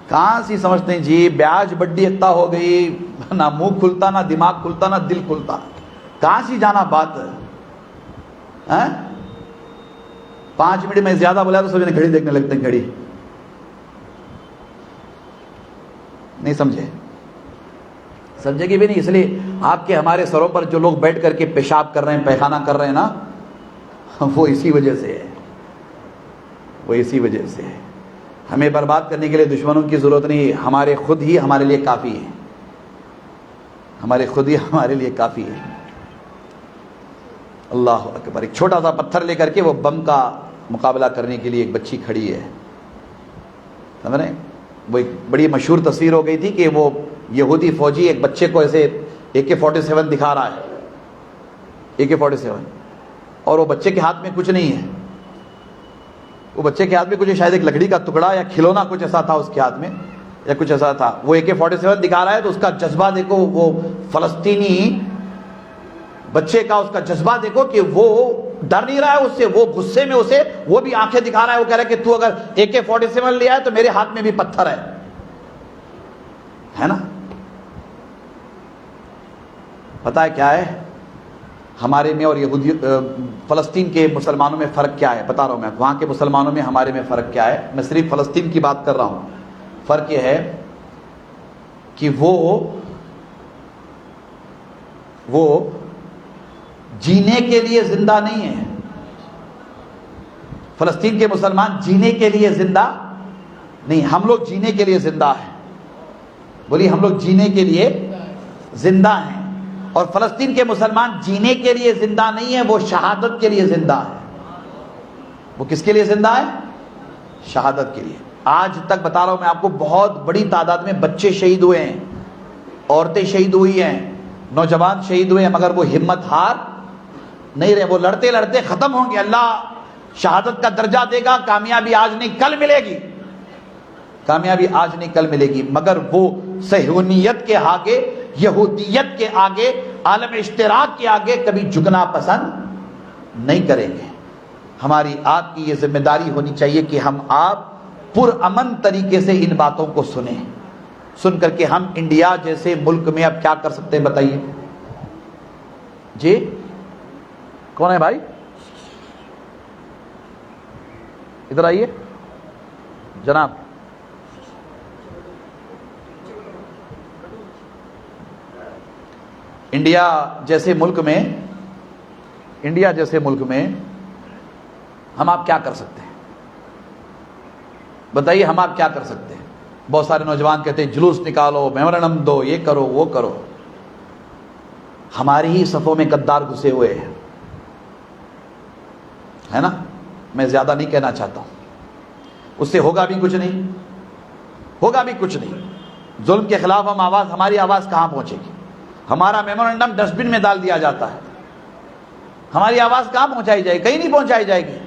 [SPEAKER 1] کہاں سی سمجھتے ہیں جی؟ بیاج بڈی اکتا ہو گئی، نہ منہ کھلتا، نہ دماغ کھلتا، نہ دل کھلتا، کہاں سی جانا بات ہے؟ 5 منٹ میں زیادہ بولا تو سب گھڑی دیکھنے لگتے ہیں، گھڑی نہیں سمجھے۔ سمجھے گی بھی نہیں. اس لیے آپ کے ہمارے سروں پر جو لوگ بیٹھ کر کے پیشاب کر رہے ہیں, پیخانہ کر رہے ہیں نا, وہ اسی وجہ سے ہے, وہ اسی وجہ سے ہے. ہمیں برباد کرنے کے لیے دشمنوں کی ضرورت نہیں, ہمارے خود ہی ہمارے لیے کافی ہے, ہمارے خود ہی ہمارے لیے کافی ہے. اللہ اکبر. ایک چھوٹا سا پتھر لے کر کے وہ بم کا مقابلہ کرنے کے لیے ایک بچی کھڑی ہے, سمجھ رہے ہیں. وہ ایک بڑی مشہور تصویر ہو گئی تھی کہ وہ یہودی فوجی ایک بچے کو ایسے AK-47 دکھا رہا ہے, AK-47, اور وہ بچے کے ہاتھ میں کچھ نہیں ہے. وہ بچے کے ہاتھ میں کچھ شاید ایک لکڑی کا ٹکڑا یا کھلونا کچھ ایسا تھا اس کے ہاتھ میں, یا کچھ ایسا تھا. وہ AK-47 دکھا رہا ہے تو اس کا جذبہ دیکھو, وہ فلسطینی بچے کا اس کا جذبہ دیکھو کہ وہ ڈر نہیں رہا ہے اس سے, وہ غصے میں اسے وہ بھی آنکھیں دکھا رہا ہے. وہ کہہ رہا ہے کہ تو اگر AK-47 لیا ہے تو میرے ہاتھ میں بھی پتھر ہے نا. پتہ ہے کیا ہے ہمارے میں اور یہودی فلسطین کے مسلمانوں میں فرق کیا ہے؟ بتا رہا ہوں میں, وہاں کے مسلمانوں میں ہمارے میں فرق کیا ہے. میں صرف فلسطین کی بات کر رہا ہوں. فرق یہ ہے کہ وہ جینے کے لیے زندہ نہیں ہے. فلسطین کے مسلمان جینے کے لیے زندہ نہیں, ہم لوگ جینے کے لیے زندہ ہیں. بولیے, ہم لوگ جینے کے لیے زندہ ہیں. اور فلسطین کے مسلمان جینے کے لیے زندہ نہیں ہے, وہ شہادت کے لیے زندہ ہے. وہ کس کے لیے زندہ ہے؟ شہادت کے لیے. آج تک بتا رہا ہوں میں آپ کو, بہت بڑی تعداد میں بچے شہید ہوئے ہیں, عورتیں شہید ہوئی ہیں, نوجوان شہید ہوئے ہیں, مگر وہ ہمت ہار نہیں رہے. وہ لڑتے لڑتے ختم ہوں گے. اللہ شہادت کا درجہ دے گا. کامیابی آج نہیں کل ملے گی, کامیابی آج نہیں کل ملے گی. مگر وہ صہیونیت کے آگے, یہودیت کے آگے, عالم اشتراک کے آگے کبھی جھکنا پسند نہیں کریں گے. ہماری آپ کی یہ ذمہ داری ہونی چاہیے کہ ہم آپ پرامن طریقے سے ان باتوں کو سنیں. سن کر کے ہم انڈیا جیسے ملک میں اب کیا کر سکتے ہیں بتائیے جی. کون ہے بھائی؟ ادھر آئیے جناب. انڈیا جیسے ملک میں ہم آپ کیا کر سکتے ہیں بتائیے؟ ہم آپ کیا کر سکتے ہیں؟ بہت سارے نوجوان کہتے ہیں جلوس نکالو, میمورنڈم دو, یہ کرو وہ کرو. ہماری ہی صفوں میں غدار گھسے ہوئے ہیں, ہے نا. میں زیادہ نہیں کہنا چاہتا ہوں. اس سے ہوگا بھی کچھ نہیں, ہوگا بھی کچھ نہیں. ظلم کے خلاف ہماری آواز کہاں پہنچے گی؟ ہمارا میمورنڈم ڈسٹ بن میں ڈال دیا جاتا ہے. ہماری آواز کہاں پہنچائی جائے گی؟ کہیں نہیں پہنچائی جائے گی.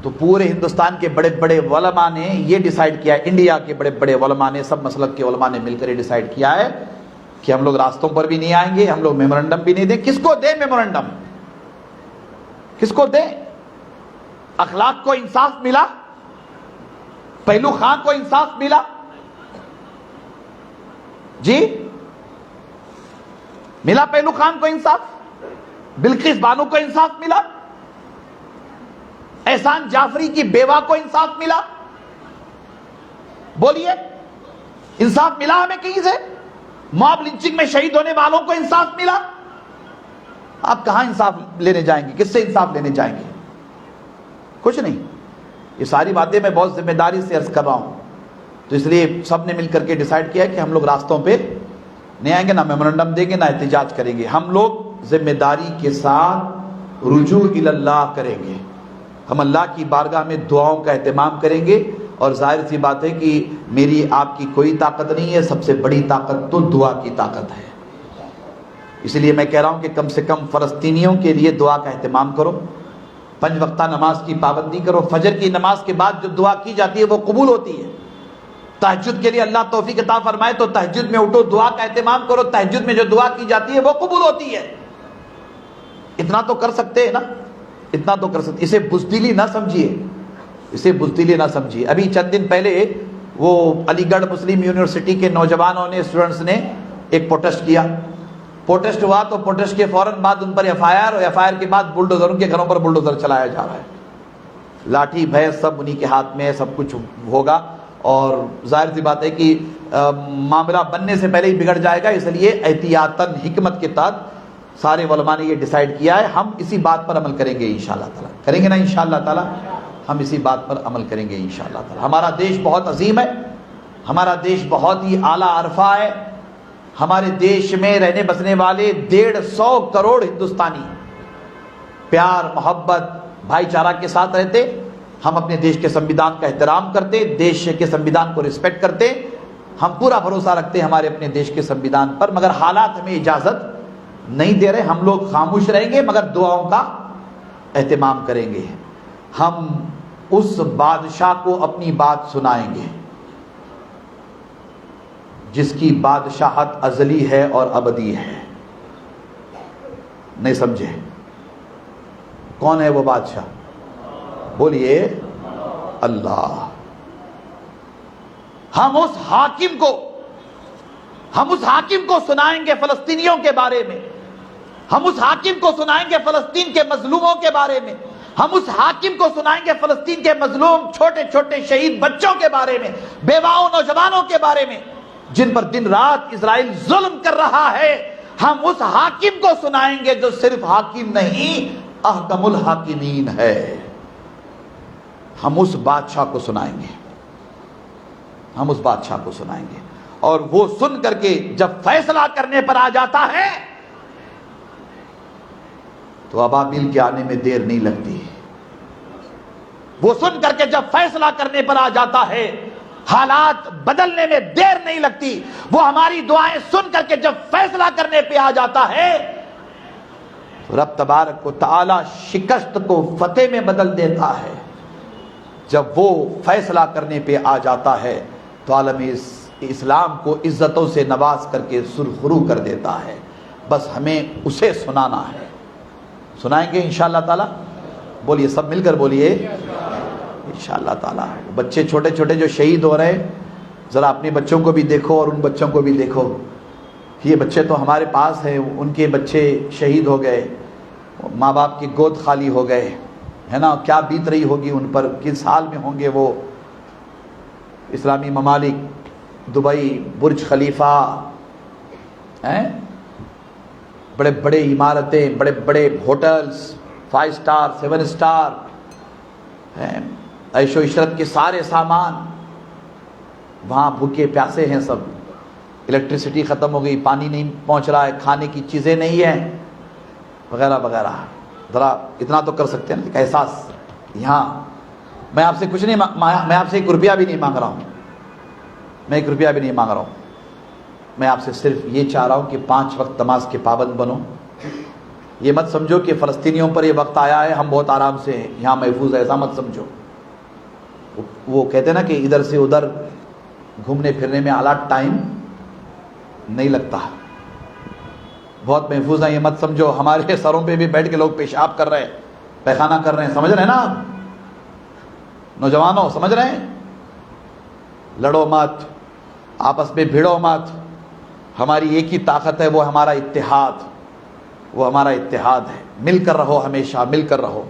[SPEAKER 1] تو پورے ہندوستان کے بڑے بڑے علماء نے یہ ڈیسائیڈ کیا ہے, انڈیا کے بڑے بڑے علماء نے, سب مسلک کے علماء نے مل کر یہ ڈیسائیڈ کیا ہے کہ ہم لوگ راستوں پر بھی نہیں آئیں گے, ہم لوگ میمورنڈم بھی نہیں دیں. کس کو دیں میمورنڈم؟ کس کو دیں؟ اخلاق کو انصاف ملا, پہلو خان کو انصاف ملا جی, ملا پہلو خان کو انصاف, بلقیس بانو کو انصاف ملا, احسان جعفری کی بیوہ کو انصاف ملا. بولیے, انصاف ملا ہمیں کہیں سے؟ موب لنچنگ میں شہید ہونے والوں کو انصاف ملا. آپ کہاں انصاف لینے جائیں گے؟ کس سے انصاف لینے جائیں گے؟ کچھ نہیں. یہ ساری باتیں میں بہت ذمہ داری سے عرض کر رہا ہوں. تو اس لیے سب نے مل کر کے ڈیسائیڈ کیا کہ ہم لوگ راستوں پہ نہیں آئیں گے, نہ میمورنڈم دیں گے, نہ احتجاج کریں گے. ہم لوگ ذمہ داری کے ساتھ رجوع الی اللہ کریں گے. ہم اللہ کی بارگاہ میں دعاؤں کا اہتمام کریں گے. اور ظاہر سی بات ہے کہ میری آپ کی کوئی طاقت نہیں ہے, سب سے بڑی طاقت تو دعا کی طاقت ہے. اس لیے میں کہہ رہا ہوں کہ کم سے کم فلسطینیوں کے لیے دعا کا اہتمام کرو. 5 وقتہ نماز کی پابندی کرو. فجر کی نماز کے بعد جو دعا کی جاتی ہے وہ قبول ہوتی ہے. تہجد کے لیے اللہ توفیق عطا فرمائے تو تہجد میں اٹھو, دعا کا اہتمام کرو. تہجد میں جو دعا کی جاتی ہے وہ قبول ہوتی ہے. اتنا تو کر سکتے ہیں نا, اتنا تو کر سکتے. اسے بزدلی نہ سمجھیے, اسے بزدلی نہ سمجھیے. ابھی چند دن پہلے وہ علی گڑھ مسلم یونیورسٹی کے نوجوانوں نے, اسٹوڈنٹس نے ایک پروٹیسٹ کیا. پروٹیسٹ ہوا تو پروٹیسٹ کے فوراً بعد ان پر FIR, اور FIR کے بعد بلڈوزر, ان کے گھروں پر بلڈوزر چلایا جا رہا ہے. لاٹھی بھینس سب انہی کے ہاتھ میں ہے, سب کچھ ہوگا. اور ظاہر سی بات ہے کہ معاملہ بننے سے پہلے ہی بگڑ جائے گا، اس لیے احتیاطاً حکمت کے تحت سارے علماء نے یہ ڈیسائیڈ کیا ہے. ہم اسی بات پر عمل کریں گے انشاءاللہ تعالیٰ. کریں گے نا انشاءاللہ تعالیٰ؟ ہم اسی بات پر عمل کریں گے انشاءاللہ تعالیٰ. ہمارا دیش بہت عظیم ہے، ہمارا دیش بہت ہی اعلیٰ عرفہ ہے. ہمارے دیش میں رہنے بسنے والے 150 کروڑ ہندوستانی پیار محبت بھائی چارہ کے ساتھ رہتے. ہم اپنے دیش کے سنویدھان کا احترام کرتے، دیش کے سنویدھان کو رسپیکٹ کرتے. ہم پورا بھروسہ رکھتے ہمارے اپنے دیش کے سنویدھان پر، مگر حالات ہمیں اجازت نہیں دے رہے. ہم لوگ خاموش رہیں گے مگر دعاؤں کا اہتمام کریں گے. ہم اس بادشاہ کو اپنی بات سنائیں گے جس کی بادشاہت ازلی ہے اور ابدی ہے. نہیں سمجھے؟ کون ہے وہ بادشاہ؟ بولیے اللہ. ہم اس حاکم کو سنائیں گے فلسطینیوں کے بارے میں. ہم اس حاکم کو سنائیں گے فلسطین کے مظلوموں کے بارے میں. ہم اس حاکم کو سنائیں گے فلسطین کے مظلوم چھوٹے چھوٹے شہید بچوں کے بارے میں، بیواؤں نوجوانوں کے بارے میں جن پر دن رات اسرائیل ظلم کر رہا ہے. ہم اس حاکم کو سنائیں گے جو صرف حاکم نہیں احکم الحاکمین ہے. ہم اس بادشاہ کو سنائیں گے، ہم اس بادشاہ کو سنائیں گے. اور وہ سن کر کے جب فیصلہ کرنے پر آ جاتا ہے تو ابابیل کے آنے میں دیر نہیں لگتی. وہ سن کر کے جب فیصلہ کرنے پر آ جاتا ہے حالات بدلنے میں دیر نہیں لگتی. وہ ہماری دعائیں سن کر کے جب فیصلہ کرنے پہ آ جاتا ہے تو رب تبارک و تعالی شکست کو فتح میں بدل دیتا ہے. جب وہ فیصلہ کرنے پہ آ جاتا ہے تو عالم اسلام کو عزتوں سے نواز کر کے سرخرو کر دیتا ہے. بس ہمیں اسے سنانا ہے. سنائیں گے انشاءاللہ تعالیٰ. بولیے سب مل کر بولیے انشاءاللہ تعالیٰ. بچے چھوٹے چھوٹے جو شہید ہو رہے ہیں ذرا اپنے بچوں کو بھی دیکھو اور ان بچوں کو بھی دیکھو. یہ بچے تو ہمارے پاس ہیں، ان کے بچے شہید ہو گئے، ماں باپ کی گود خالی ہو گئے، ہے نا. کیا بیت رہی ہوگی ان پر، کس حال میں ہوں گے وہ. اسلامی ممالک، دبئی، برج خلیفہ، بڑے بڑے عمارتیں، بڑے بڑے ہوٹلز، 5 سٹار 7 سٹار، عیش و عشرت کے سارے سامان. وہاں بھوکے پیاسے ہیں سب. الیکٹریسٹی ختم ہو گئی، پانی نہیں پہنچ رہا ہے، کھانے کی چیزیں نہیں ہیں، وغیرہ وغیرہ. ذرا اتنا تو کر سکتے ہیں نا احساس. یہاں میں آپ سے کچھ نہیں میں آپ سے 1 روپیہ بھی نہیں مانگ رہا ہوں. میں 1 روپیہ بھی نہیں مانگ رہا ہوں. میں آپ سے صرف یہ چاہ رہا ہوں کہ 5 وقت نماز کے پابند بنو. یہ مت سمجھو کہ فلسطینیوں پر یہ وقت آیا ہے ہم بہت آرام سے یہاں محفوظ ہے، ایسا مت سمجھو. وہ کہتے ہیں نا کہ ادھر سے ادھر گھومنے پھرنے میں اعلیٰ ٹائم نہیں لگتا، بہت محفوظ ہیں. یہ مت سمجھو ہمارے سروں پہ بھی بیٹھ کے لوگ پیشاب کر رہے ہیں، پیخانہ کر رہے ہیں. سمجھ رہے ہیں نا آپ نوجوانوں؟ سمجھ رہے ہیں؟ لڑو مت، آپس میں بھیڑو مت. ہماری ایک ہی طاقت ہے، وہ ہمارا اتحاد، وہ ہمارا اتحاد ہے. مل کر رہو، ہمیشہ مل کر رہو،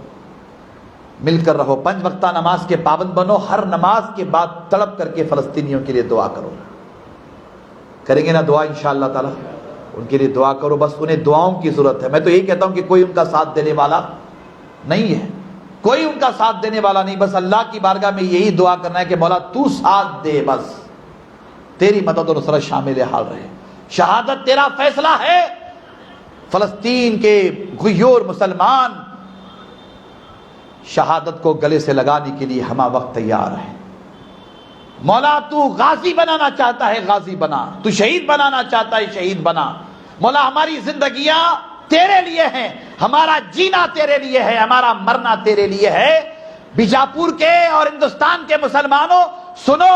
[SPEAKER 1] مل کر رہو. 5 وقتہ نماز کے پابند بنو. ہر نماز کے بعد تڑپ کر کے فلسطینیوں کے لیے دعا کرو. کریں گے نا دعا انشاءاللہ تعالی؟ ان کے لیے دعا کرو. بس انہیں دعاؤں کی ضرورت ہے. میں تو یہی کہتا ہوں کہ کوئی ان کا ساتھ دینے والا نہیں ہے، کوئی ان کا ساتھ دینے والا نہیں. بس اللہ کی بارگاہ میں یہی دعا کرنا ہے کہ مولا تو ساتھ دے، بس تیری مدد و نصرت شامل حال رہے. شہادت تیرا فیصلہ ہے. فلسطین کے غیور مسلمان شہادت کو گلے سے لگانے کے لیے ہمہ وقت تیار ہے. مولا تو غازی بنانا چاہتا ہے غازی بنا، تو شہید بنانا چاہتا ہے شہید بنا. مولا ہماری زندگیاں تیرے لیے ہیں، ہمارا جینا تیرے لیے ہے، ہمارا مرنا تیرے لیے ہے. بیجاپور کے اور ہندوستان کے مسلمانوں سنو،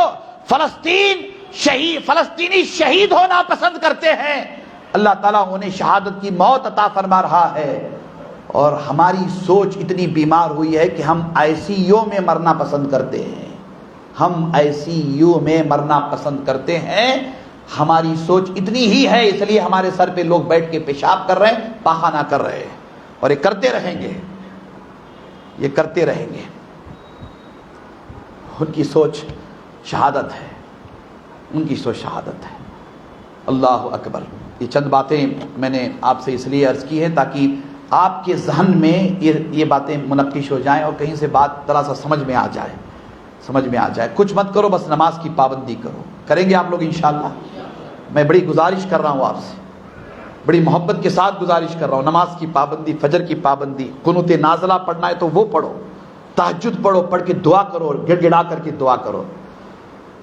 [SPEAKER 1] فلسطینی شہید ہونا پسند کرتے ہیں. اللہ تعالیٰ انہیں شہادت کی موت عطا فرما رہا ہے. اور ہماری سوچ اتنی بیمار ہوئی ہے کہ ہم ICU میں مرنا پسند کرتے ہیں. ہم ICU میں مرنا پسند کرتے ہیں. ہماری سوچ اتنی ہی ہے، اس لیے ہمارے سر پہ لوگ بیٹھ کے پیشاب کر رہے ہیں، پاخانہ کر رہے ہیں. اور یہ کرتے رہیں گے، یہ کرتے رہیں گے. ان کی سوچ شہادت ہے. ان کی تو شہادت ہے۔ اللہ اکبر۔ یہ چند باتیں میں نے آپ سے اس لیے عرض کی ہیں تاکہ آپ کے ذہن میں یہ باتیں منقش ہو جائیں اور کہیں سے بات ذرا سا سمجھ میں آ جائے۔ کچھ مت کرو، بس نماز کی پابندی کرو۔ کریں گے آپ لوگ انشاءاللہ؟ میں بڑی گزارش کر رہا ہوں آپ سے، بڑی محبت کے ساتھ گزارش کر رہا ہوں، نماز کی پابندی، فجر کی پابندی، قنوت نازلہ پڑھنا ہے تو وہ پڑھو، تہجد پڑھو، پڑھ کے دعا کرو اور گڑ گڑا کر کے دعا کرو۔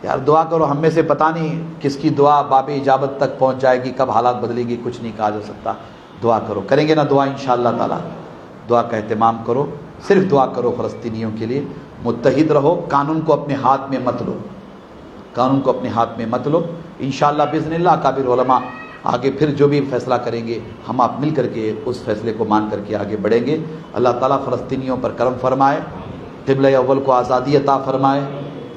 [SPEAKER 1] یار دعا کرو، ہم میں سے پتہ نہیں کس کی دعا باب اجابت تک پہنچ جائے گی، کب حالات بدلے گی، کچھ نہیں کہا جا سکتا۔ دعا کرو، کریں گے نا دعا انشاءاللہ تعالی؟ دعا کا اہتمام کرو، صرف دعا کرو فلسطینیوں کے لیے، متحد رہو، قانون کو اپنے ہاتھ میں مت لو، قانون کو اپنے ہاتھ میں مت لو۔ انشاءاللہ باذن اللہ اکابر علماء آگے پھر جو بھی فیصلہ کریں گے ہم آپ مل کر کے اس فیصلے کو مان کر کے آگے بڑھیں گے۔ اللہ تعالیٰ فلسطینیوں پر کرم فرمائے، قبلہ اول کو آزادی عطا فرمائے،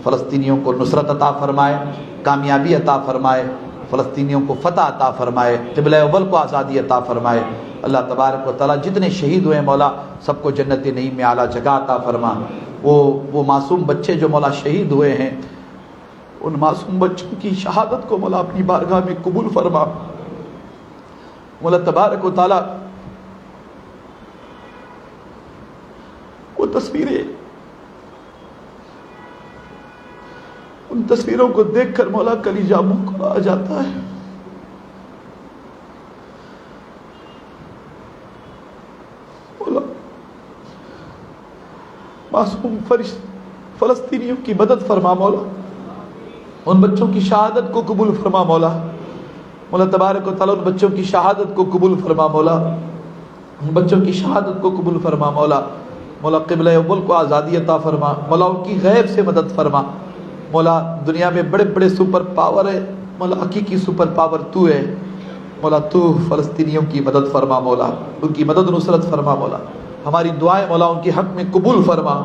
[SPEAKER 1] فلسطینیوں کو نصرت عطا فرمائے، کامیابی عطا فرمائے، فلسطینیوں کو فتح عطا فرمائے، قبلہ اول کو آزادی عطا فرمائے۔ اللہ تبارک و تعالیٰ جتنے شہید ہوئے مولا سب کو جنت نعیم میں اعلیٰ جگہ عطا فرما۔ وہ معصوم بچے جو مولا شہید ہوئے ہیں، ان معصوم بچوں کی شہادت کو مولا اپنی بارگاہ میں قبول فرما۔ مولا تبارک و تعالیٰ وہ تصویریں، ان تصویروں کو دیکھ کر مولا کلیجہ منہ کو آ جاتا ہے۔ مولا معصوم فلسطینیوں کی مدد فرما مولا، ان بچوں کی شہادت کو قبول فرما مولا۔ مولا تبارک و تعالیٰ ان بچوں کی شہادت کو قبول فرما مولا، ان بچوں کی شہادت کو قبول فرما مولا۔ مولا قبلہ اول کو آزادی عطا فرما مولا، ان کی غیب سے مدد فرما مولا۔ دنیا میں بڑے بڑے سپر پاور ہے مولا، حقیقی سپر پاور تو ہے مولا، تو فلسطینیوں کی مدد فرما مولا، ان کی مدد نصرت فرما مولا۔ ہماری دعائیں مولا ان کے حق میں قبول فرما،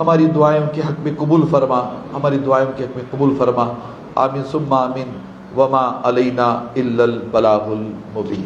[SPEAKER 1] ہماری دعائیں ان کے حق میں قبول فرما، ہماری دعائیں ان کے حق میں قبول فرما۔ آمین ثم آمین، وما علینا الا البلاغ المبین۔